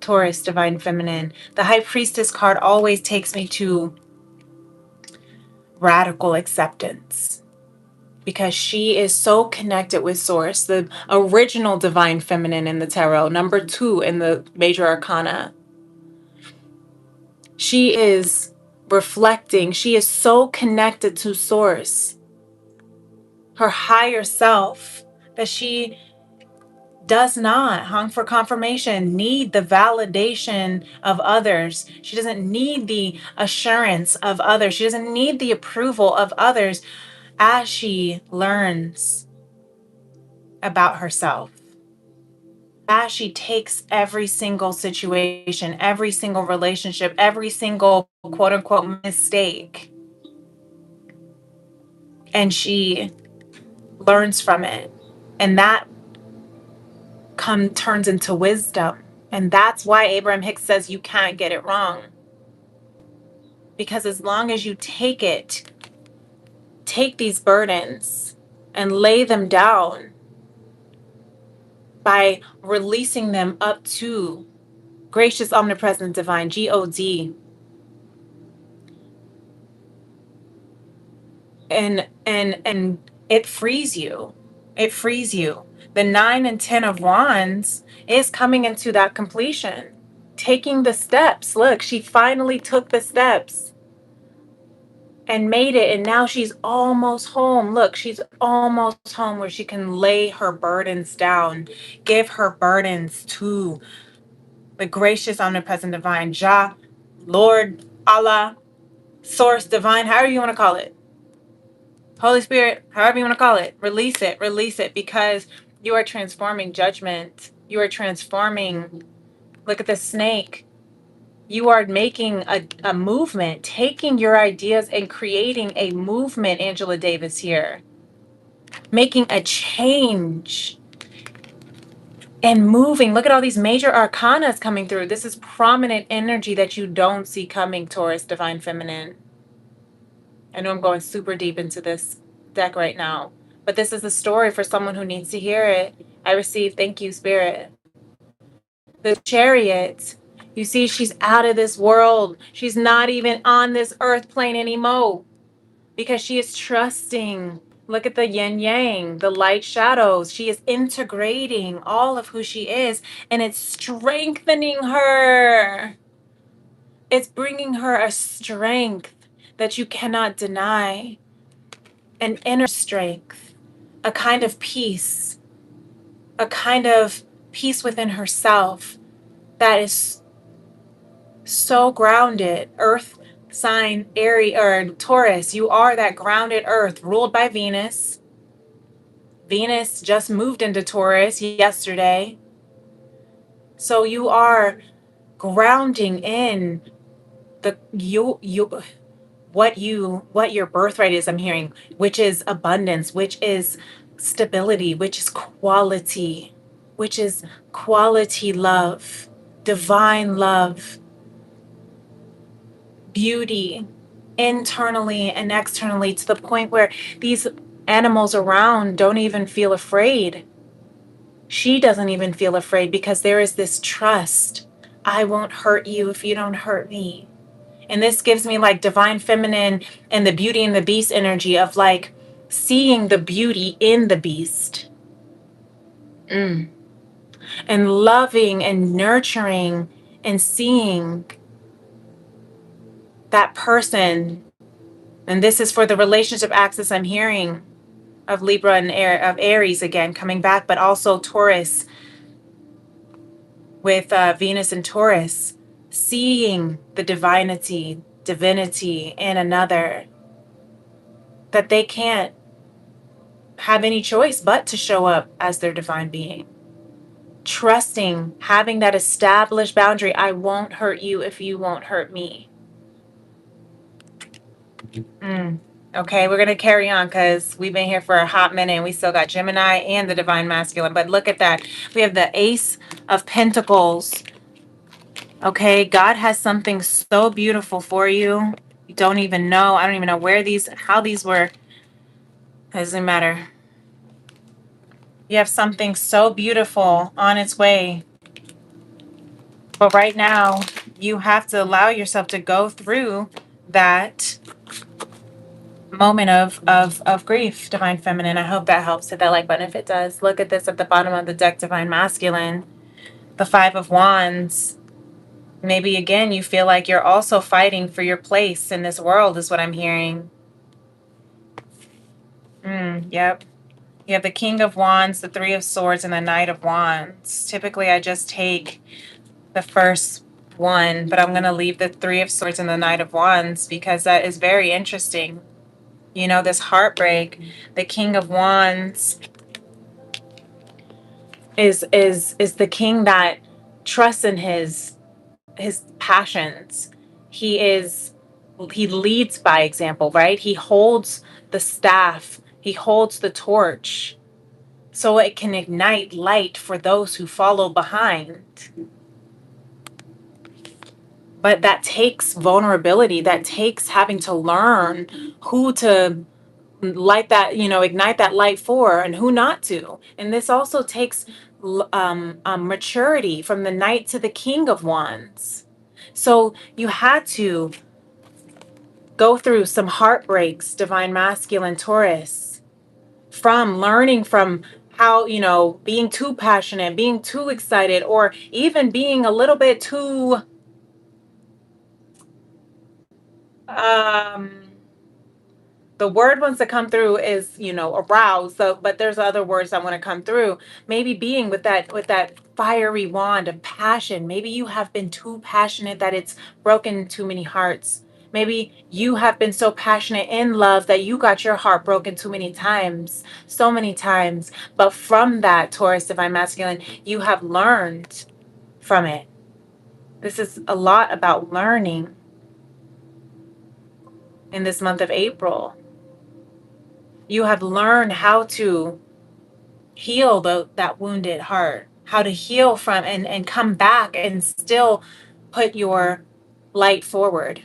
Speaker 1: Taurus, Divine Feminine. The High Priestess card always takes me to radical acceptance, because she is so connected with Source, the original Divine Feminine in the tarot, number 2 in the Major Arcana. She is reflecting. She is so connected to Source, her higher self, that she does not, hung for confirmation, need the validation of others. She doesn't need the assurance of others. She doesn't need the approval of others as she learns about herself. As she takes every single situation, every single relationship, every single quote unquote mistake, and she learns from it. And that turns into wisdom. And that's why Abraham Hicks says you can't get it wrong. Because as long as you take these burdens and lay them down by releasing them up to gracious, omnipresent, divine, God, and it frees you. It frees you. The 9 and 10 of Wands is coming into that completion. Taking the steps. Look, she finally took the steps and made it, and now she's almost home. Look, she's almost home where she can lay her burdens down, give her burdens to the gracious, omnipresent, divine, Jah, Lord, Allah, Source, divine, however you want to call it. Holy Spirit, however you want to call it. Release it, because you are transforming judgment. You are transforming. Look at the snake. You are making a movement, taking your ideas and creating a movement, Angela Davis here. Making a change and moving. Look at all these major arcanas coming through. This is prominent energy that you don't see coming, Taurus, divine feminine. I know I'm going super deep into this deck right now, but this is a story for someone who needs to hear it. I receive, thank you, Spirit. The Chariot. You see, she's out of this world. She's not even on this earth plane anymore because she is trusting. Look at the yin yang, the light shadows. She is integrating all of who she is, and it's strengthening her. It's bringing her a strength that you cannot deny, an inner strength, a kind of peace within herself that is so grounded. Earth sign Aries or Taurus, you are that grounded earth ruled by Venus. Venus just moved into Taurus yesterday. So you are grounding in the what your birthright is, I'm hearing, which is abundance, which is stability, which is quality love, divine love, beauty, internally and externally, to the point where these animals around don't even feel afraid. She doesn't even feel afraid because there is this trust. I won't hurt you if you don't hurt me. And this gives me like divine feminine and the beauty and the beast energy of like seeing the beauty in the beast. And loving and nurturing and seeing that person. And this is for the relationship axis I'm hearing of Libra and of Aries again coming back, but also Taurus with Venus and Taurus, seeing the divinity in another, that they can't have any choice but to show up as their divine being. Trusting, having that established boundary. I won't hurt you if you won't hurt me. Okay, we're going to carry on because we've been here for a hot minute and we still got Gemini and the divine masculine. But look at that. We have the Ace of Pentacles. Okay, God has something so beautiful for you. You don't even know. I don't even know how these were. It doesn't matter. You have something so beautiful on its way. But right now, you have to allow yourself to go through that moment of grief, divine feminine. I hope that helps. Hit that like button if it does. Look at this at the bottom of the deck, divine masculine. The 5 of Wands. Maybe again, you feel like you're also fighting for your place in this world is what I'm hearing. Yep. You have the King of Wands, the Three of Swords, and the Knight of Wands. Typically, I just take the first one, but I'm going to leave the Three of Swords and the Knight of Wands because that is very interesting. You know, this heartbreak, the King of Wands is the king that trusts in his passions. He leads by example, right? He holds the staff, he holds the torch so it can ignite light for those who follow behind. But that takes vulnerability, that takes having to learn who to light that, ignite that light for and who not to. And this also takes maturity from the Knight to the King of Wands. So you had to go through some heartbreaks, Divine Masculine Taurus, from learning from how, being too passionate, being too excited, or even being a little bit too um the word wants to come through is, aroused. So, but there's other words that want to come through. Maybe being with that fiery wand of passion. Maybe you have been too passionate that it's broken too many hearts. Maybe you have been so passionate in love that you got your heart broken too many times, so many times. But from that, Taurus, Divine Masculine, you have learned from it. This is a lot about learning in this month of April. You have learned how to heal that wounded heart, how to heal from and come back and still put your light forward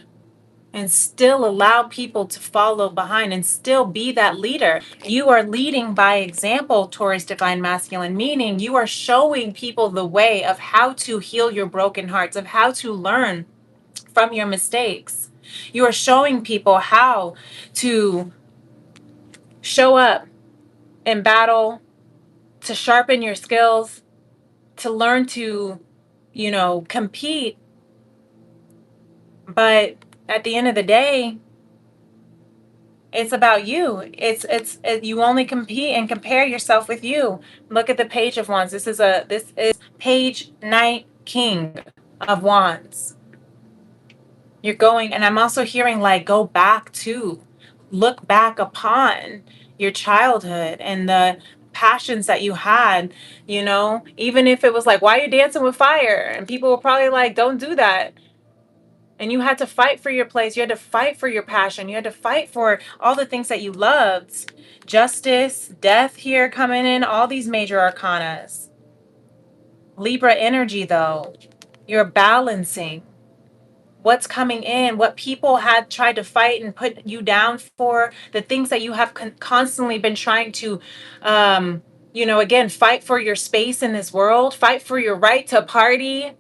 Speaker 1: and still allow people to follow behind and still be that leader. You are leading by example, Taurus Divine Masculine, meaning you are showing people the way of how to heal your broken hearts, of how to learn from your mistakes. You are showing people how to show up in battle, to sharpen your skills, to learn to, compete. But at the end of the day, it's about you. You only compete and compare yourself with you. Look at the Page of Wands. This is Page Knight King of Wands. You're going, and I'm also hearing like go back to, look back upon your childhood and the passions that you had, even if it was like, why are you dancing with fire? And people were probably like, don't do that. And you had to fight for your place. You had to fight for your passion. You had to fight for all the things that you loved. Justice, death here coming in, all these major arcanas. Libra energy, though. You're balancing what's coming in, what people had tried to fight and put you down for, the things that you have constantly been trying to, again, fight for your space in this world, fight for your right to party,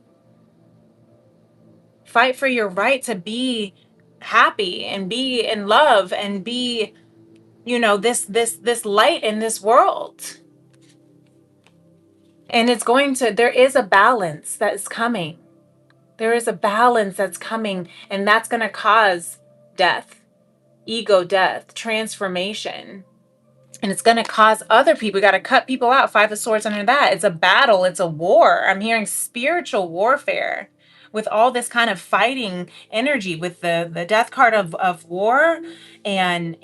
Speaker 1: fight for your right to be happy and be in love and be, this light in this world. And there is a balance that is coming. There is a balance that's coming, and that's going to cause death, ego death, transformation. And it's going to cause other people. We got to cut people out. Five of Swords under that. It's a battle. It's a war. I'm hearing spiritual warfare with all this kind of fighting energy with the death card of war and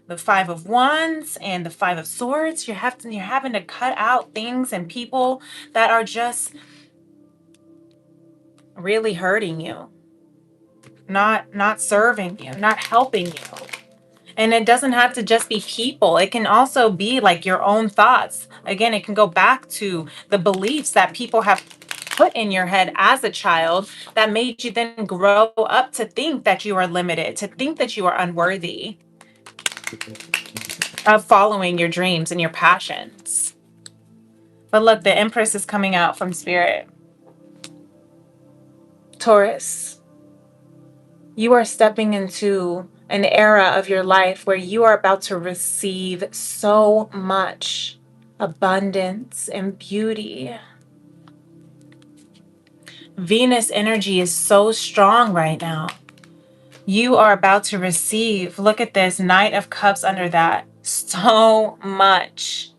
Speaker 1: the Five of Wands and the Five of Swords. You're having to cut out things and people that are just really hurting you, not serving you, not helping you. And it doesn't have to just be people. It can also be like your own thoughts. Again, it can go back to the beliefs that people have put in your head as a child that made you then grow up to think that you are limited, to think that you are unworthy of following your dreams and your passions. But look, the Empress is coming out from Spirit. Taurus, you are stepping into an era of your life where you are about to receive so much abundance and beauty. Venus energy is so strong right now. You are about to receive, look at this, Knight of Cups under that, so much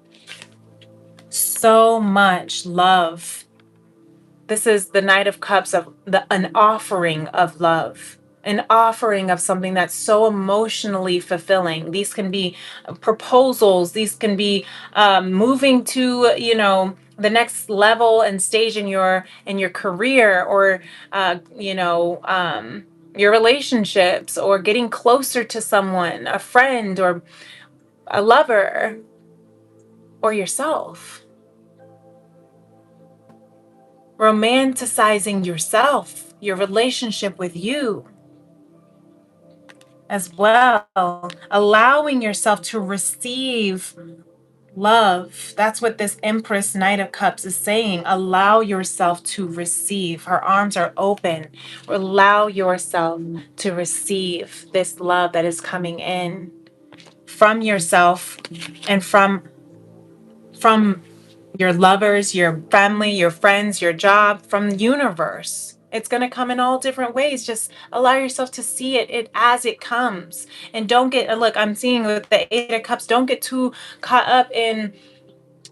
Speaker 1: so much love. This is the Knight of Cups of an offering of love, an offering of something that's so emotionally fulfilling. These can be proposals. These can be moving to, the next level and stage in your career, or your relationships, or getting closer to someone, a friend, or a lover, or yourself. Romanticizing yourself, your relationship with you as well. Allowing yourself to receive love. That's what this Empress Knight of Cups is saying. Allow yourself to receive. Her arms are open. Allow yourself to receive this love that is coming in from yourself and from your lovers, your family, your friends, your job, from the universe. It's going to come in all different ways. Just allow yourself to see it as it comes. And don't get, look, I'm seeing with the Eight of Cups, don't get too caught up in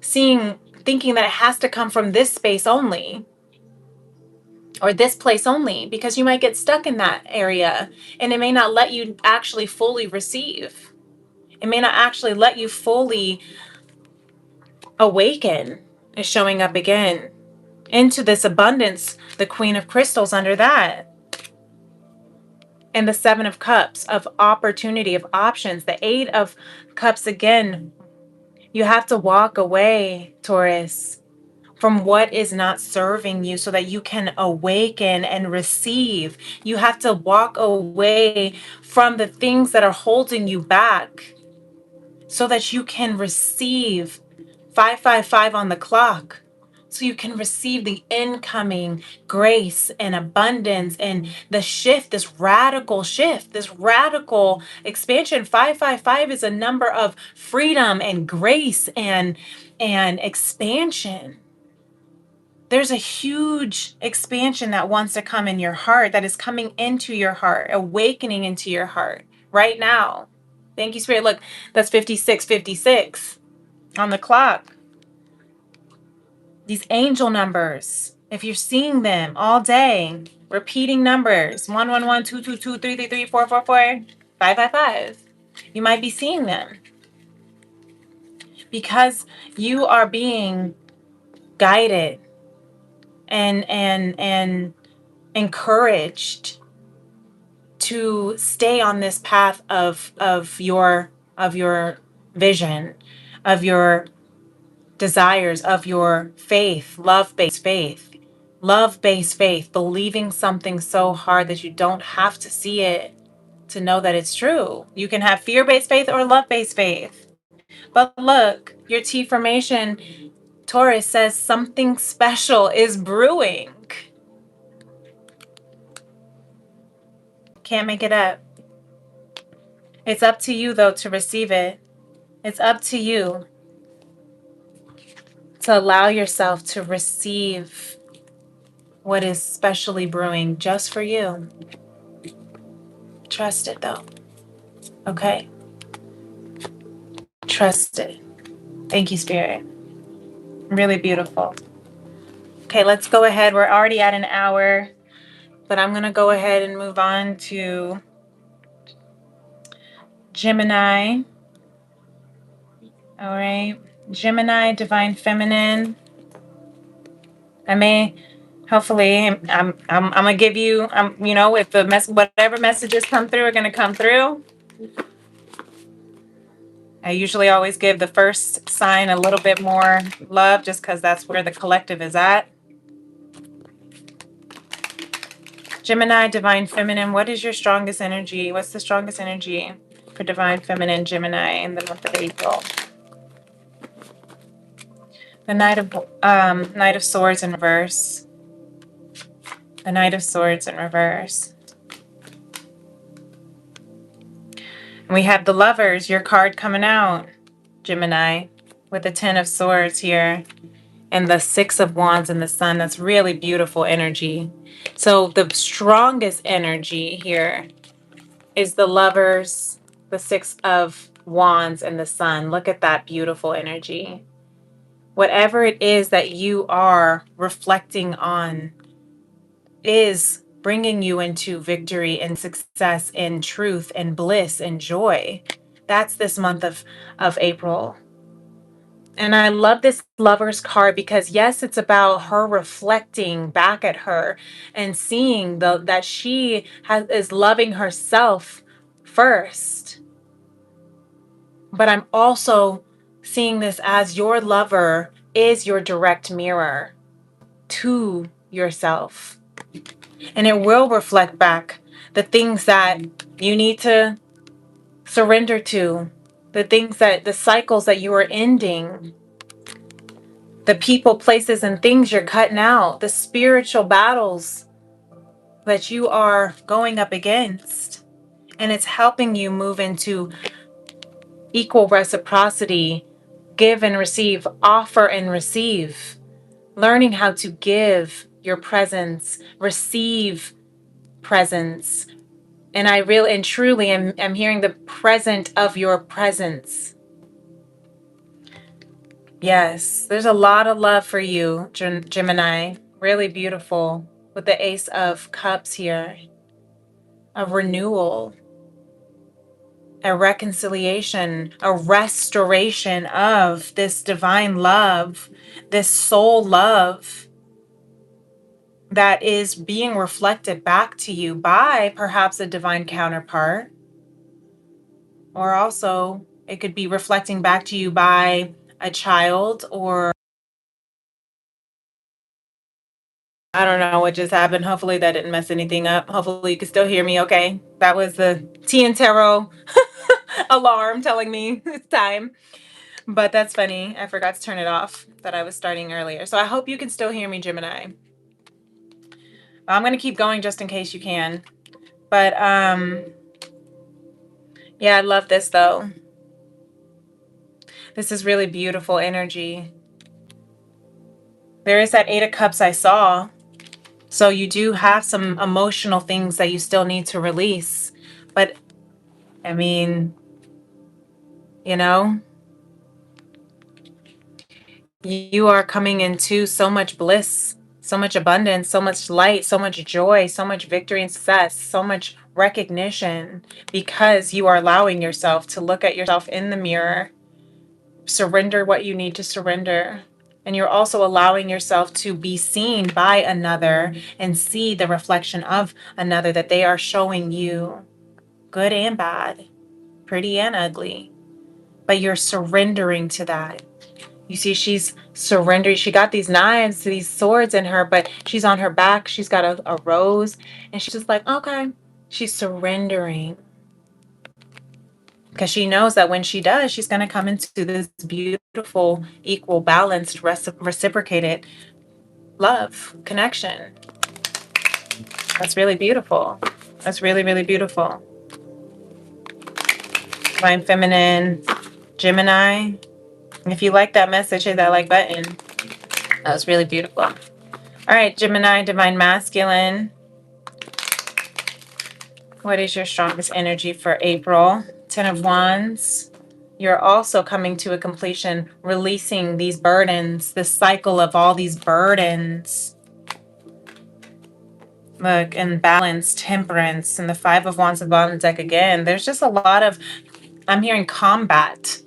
Speaker 1: thinking that it has to come from this space only, or this place only, because you might get stuck in that area and it may not let you actually fully receive. It may not actually let you fully awaken. Is showing up again into this abundance, the Queen of Crystals under that, and the Seven of Cups of opportunity, of options, the Eight of Cups again. You have to walk away, Taurus, from what is not serving you so that you can awaken and receive. You have to walk away from the things that are holding you back so that you can receive 555 on the clock. So you can receive the incoming grace and abundance and the shift, this radical shift, this radical expansion. 555 is a number of freedom and grace and expansion. There's a huge expansion that wants to come in your heart, that is coming into your heart, awakening into your heart right now. Thank you, Spirit. Look, that's 5656 on the clock. These angel numbers, if you're seeing them all day, repeating numbers, 111, 222, 333, 444, 555, you might be seeing them because you are being guided and encouraged to stay on this path of your vision, of your desires, of your faith, love-based faith, believing something so hard that you don't have to see it to know that it's true. You can have fear-based faith or love-based faith. But look, your T formation, Taurus, says something special is brewing. Can't make it up. It's up to you, though, to receive it. It's up to you to allow yourself to receive what is specially brewing just for you. Trust it, though. Okay? Trust it. Thank you, Spirit. Really beautiful. Okay, let's go ahead. We're already at an hour, but I'm going to go ahead and move on to Gemini. All right. Gemini, Divine Feminine. Hopefully, I'm gonna give you, if whatever messages come through are gonna come through. I usually always give the first sign a little bit more love, just because that's where the collective is at. Gemini, Divine Feminine, what is your strongest energy? What's the strongest energy for Divine Feminine Gemini in the month of April? The Knight of Swords in reverse. The Knight of Swords in reverse. And we have the Lovers, your card coming out, Gemini, with the Ten of Swords here. And the Six of Wands and the Sun. That's really beautiful energy. So the strongest energy here is the Lovers, the Six of Wands, and the Sun. Look at that beautiful energy. whatever it is that you are reflecting on is bringing you into victory and success and truth and bliss and joy. That's this month of April. And I love this Lover's card because, yes, it's about her reflecting back at her and seeing that she is loving herself first. But I'm also seeing this as your lover is your direct mirror to yourself. And it will reflect back the things that you need to surrender to, the cycles that you are ending, the people, places, and things you're cutting out, the spiritual battles that you are going up against. And it's helping you move into equal reciprocity, give and receive, offer and receive, learning how to give your presence, receive presence. And I really and truly am hearing the present of your presence. Yes, there's a lot of love for you, Gemini. Really beautiful with the Ace of Cups here. A renewal, a reconciliation, a restoration of this divine love, this soul love that is being reflected back to you by perhaps a divine counterpart. Or also, it could be reflecting back to you by a child, or I don't know what just happened. Hopefully that didn't mess anything up. Hopefully you can still hear me okay. That was the Tea and Tarot alarm telling me it's time. But that's funny. I forgot to turn it off that I was starting earlier. So I hope you can still hear me, Gemini. I'm going to keep going just in case you can. But yeah, I love this though. This is really beautiful energy. There is that Eight of Cups I saw. So you do have some emotional things that you still need to release. But I mean, you know, you are coming into so much bliss, so much abundance, so much light, so much joy, so much victory and success, so much recognition, because you are allowing yourself to look at yourself in the mirror, surrender what you need to surrender. And you're also allowing yourself to be seen by another and see the reflection of another that they are showing you, good and bad, pretty and ugly. But you're surrendering to that. You see, she's surrendering. She got these knives, these swords in her, but she's on her back. She's got a rose. And she's just like, okay. She's surrendering. Because she knows that when she does, she's going to come into this beautiful, equal, balanced, reciprocated love, connection. That's really beautiful. That's really, really beautiful. Divine Feminine, Gemini. If you like that message, hit that like button. That was really beautiful. All right, Gemini, Divine Masculine. What is your strongest energy for April? 10 of Wands. You're also coming to a completion, releasing these burdens, this cycle of all these burdens. Look, and balance, temperance, and the Five of Wands at the bottom of the deck again. There's just a lot of, I'm hearing combat.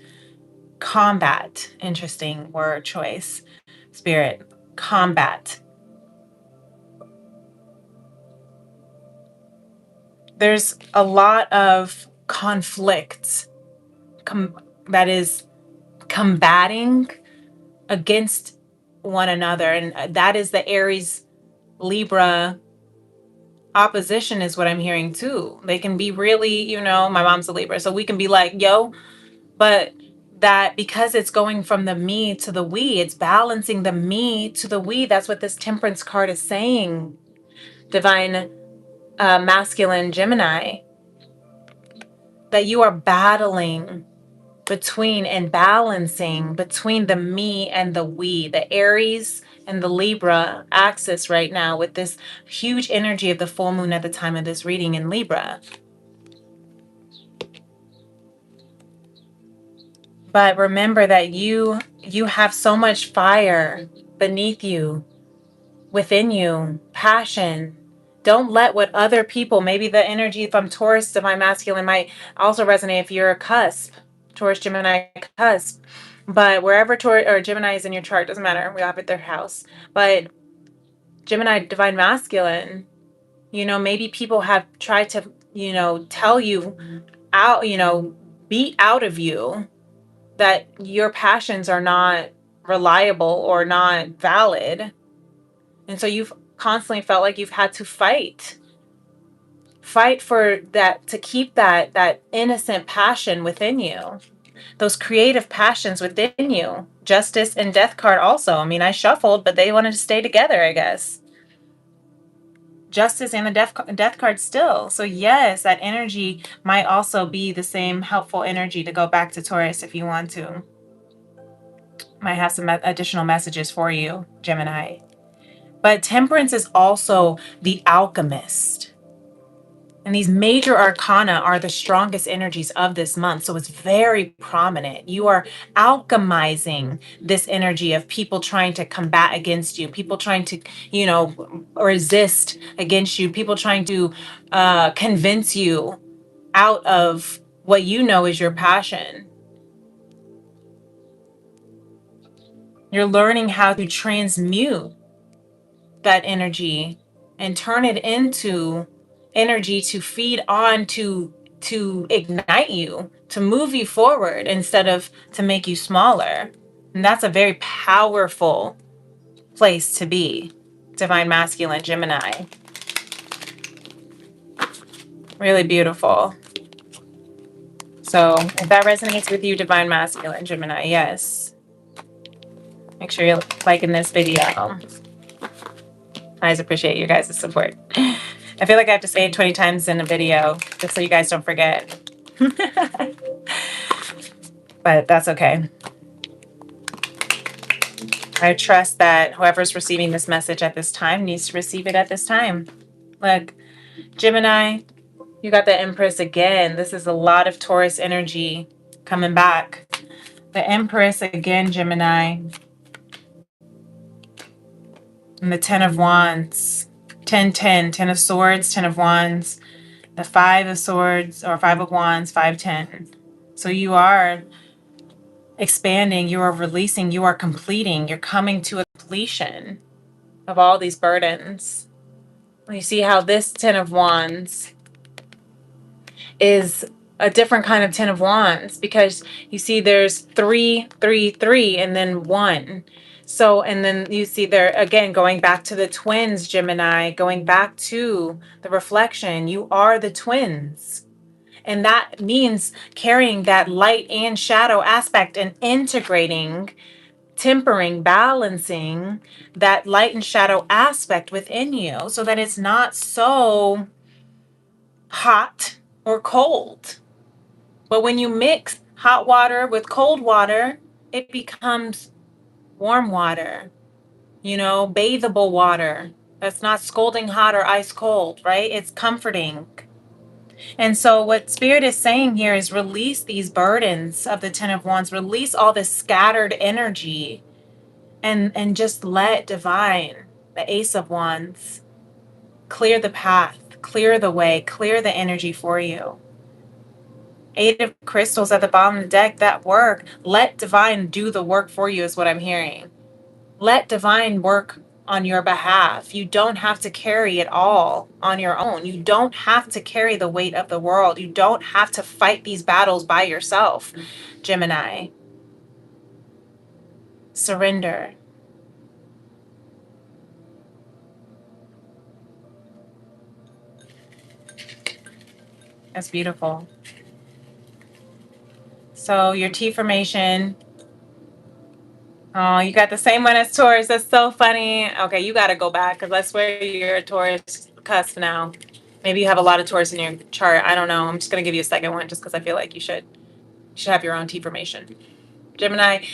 Speaker 1: Combat. Interesting word choice. Spirit. Combat. There's a lot of conflict that is combating against one another. And that is the Aries Libra opposition is what I'm hearing too. They can be really, my mom's a Libra, so we can be like, yo, but that because it's going from the me to the we, it's balancing the me to the we. That's what this Temperance card is saying. Divine Masculine Gemini. That you are battling between and balancing between the me and the we, the Aries and the Libra axis right now with this huge energy of the full moon at the time of this reading in Libra. But remember that you have so much fire beneath you, within you, passion. Don't let what other people, maybe the energy from Taurus, Divine Masculine might also resonate if you're a cusp, Taurus, Gemini cusp. But wherever Taurus or Gemini is in your chart, doesn't matter. We have it their house. But Gemini, Divine Masculine, maybe people have tried to, tell you out, beat out of you that your passions are not reliable or not valid. And so you've constantly felt like you've had to fight for that, to keep that innocent passion within you, those creative passions within you. Justice and Death card also. I mean, I shuffled, but they wanted to stay together, I guess. Justice and the death card still. So yes, that energy might also be the same helpful energy to go back to Taurus if you want to. Might have some additional messages for you, Gemini. But Temperance is also the alchemist. And these major arcana are the strongest energies of this month. So it's very prominent. You are alchemizing this energy of people trying to combat against you, people trying to, resist against you, people trying to convince you out of what you know is your passion. You're learning how to transmute that energy and turn it into energy to feed on, to ignite you, to move you forward instead of to make you smaller. And that's a very powerful place to be, Divine Masculine Gemini. Really beautiful. So if that resonates with you, Divine Masculine Gemini, yes, make sure you're liking this video. I always appreciate you guys' support. I feel like I have to say it 20 times in a video just so you guys don't forget. But that's okay. I trust that whoever's receiving this message at this time needs to receive it at this time. Look, Gemini, you got the Empress again. This is a lot of Taurus energy coming back. The Empress again, Gemini. And the Ten of Wands. 10, 10. 10 of Swords, 10 of Wands. The 5 of Swords, or 5 of Wands, 5, 10. So you are expanding, you are releasing, you are completing, you're coming to a completion of all these burdens. You see how this Ten of Wands is a different kind of Ten of Wands, because you see there's 3, 3, 3, and then 1. So, and then you see there again, going back to the twins, Gemini, going back to the reflection, you are the twins. And that means carrying that light and shadow aspect and integrating, tempering, balancing that light and shadow aspect within you so that it's not so hot or cold. But when you mix hot water with cold water, it becomes warm water, bathable water. That's not scalding hot or ice cold, right? It's comforting. And so what Spirit is saying here is release these burdens of the Ten of Wands, release all this scattered energy, and just let Divine, the Ace of Wands, clear the path, clear the way, clear the energy for you. 8 of Crystals at the bottom of the deck, that work. Let Divine do the work for you is what I'm hearing. Let Divine work on your behalf. You don't have to carry it all on your own. You don't have to carry the weight of the world. You don't have to fight these battles by yourself, Gemini. Surrender. That's beautiful. So your T formation. Oh, you got the same one as Taurus. That's so funny. Okay, you got to go back because I swear you're a Taurus cusp now. Maybe you have a lot of Taurus in your chart. I don't know. I'm just going to give you a second one just because I feel like you should have your own T formation. Gemini,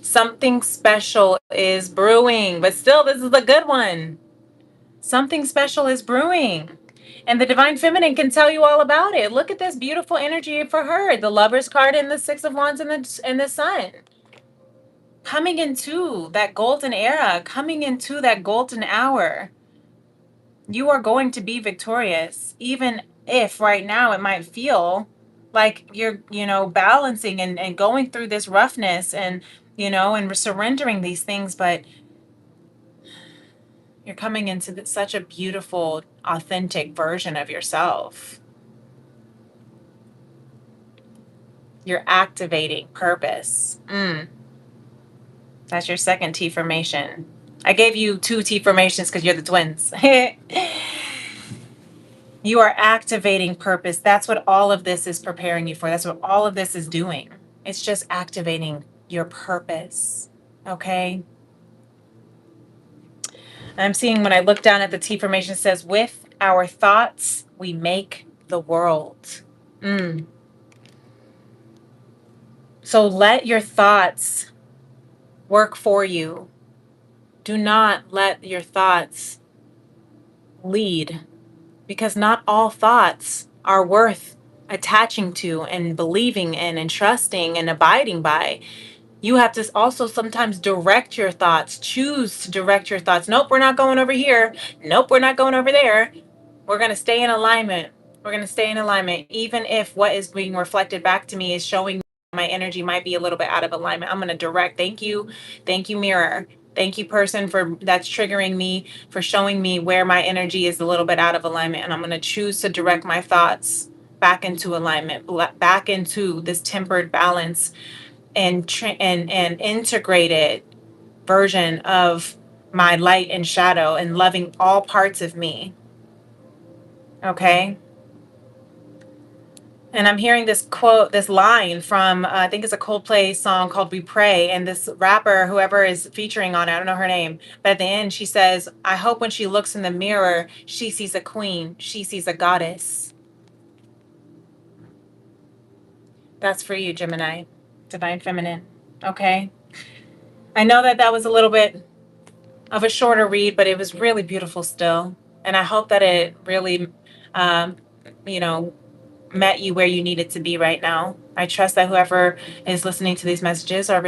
Speaker 1: something special is brewing, but still, this is a good one. Something special is brewing. And the Divine Feminine can tell you all about it. Look at this beautiful energy for her. The Lover's card and the Six of Wands and the Sun. Coming into that golden era, coming into that golden hour. You are going to be victorious, even if right now it might feel like you're, balancing and going through this roughness and, and surrendering these things, but you're coming into such a beautiful, authentic version of yourself. You're activating purpose. That's your second T formation. I gave you 2 T formations because you're the twins. You are activating purpose. That's what all of this is preparing you for. That's what all of this is doing. It's just activating your purpose. Okay? I'm seeing when I look down at the T formation, it says, with our thoughts, we make the world. So let your thoughts work for you. Do not let your thoughts lead, because not all thoughts are worth attaching to and believing in and trusting and abiding by. You have to also sometimes direct your thoughts, choose to direct your thoughts. Nope, we're not going over here. Nope, we're not going over there. We're going to stay in alignment. We're going to stay in alignment. Even if what is being reflected back to me is showing my energy might be a little bit out of alignment, I'm going to direct. Thank you. Thank you, mirror. Thank you, person, for that's triggering me, for showing me where my energy is a little bit out of alignment. And I'm going to choose to direct my thoughts back into alignment, back into this tempered balance and integrated version of my light and shadow and loving all parts of me. Okay? And I'm hearing this quote, this line from, I think it's a Coldplay song called We Pray. And this rapper, whoever is featuring on it, I don't know her name, but at the end she says, I hope when she looks in the mirror, she sees a queen, she sees a goddess. That's for you, Gemini, Divine Feminine. Okay? I know that was a little bit of a shorter read, but it was really beautiful still. And I hope that it really, um, you know, met you where you needed to be right now. I trust that whoever is listening to these messages are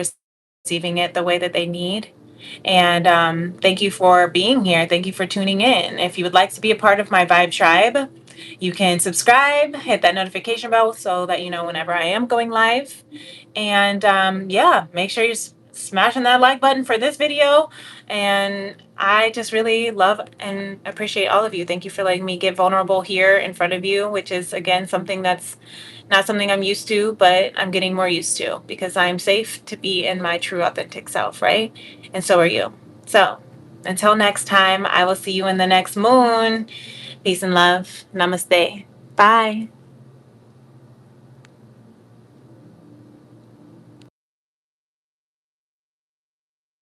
Speaker 1: receiving it the way that they need. And thank you for being here. Thank you for tuning in. If you would like to be a part of my Vibe Tribe, you can subscribe, hit that notification bell so that you know whenever I am going live. And yeah, make sure you're smashing that like button for this video. And I just really love and appreciate all of you. Thank you for letting me get vulnerable here in front of you, which is, again, something that's not something I'm used to, but I'm getting more used to because I'm safe to be in my true, authentic self, right? And so are you. So until next time, I will see you in the next moon. Peace and love. Namaste. Bye.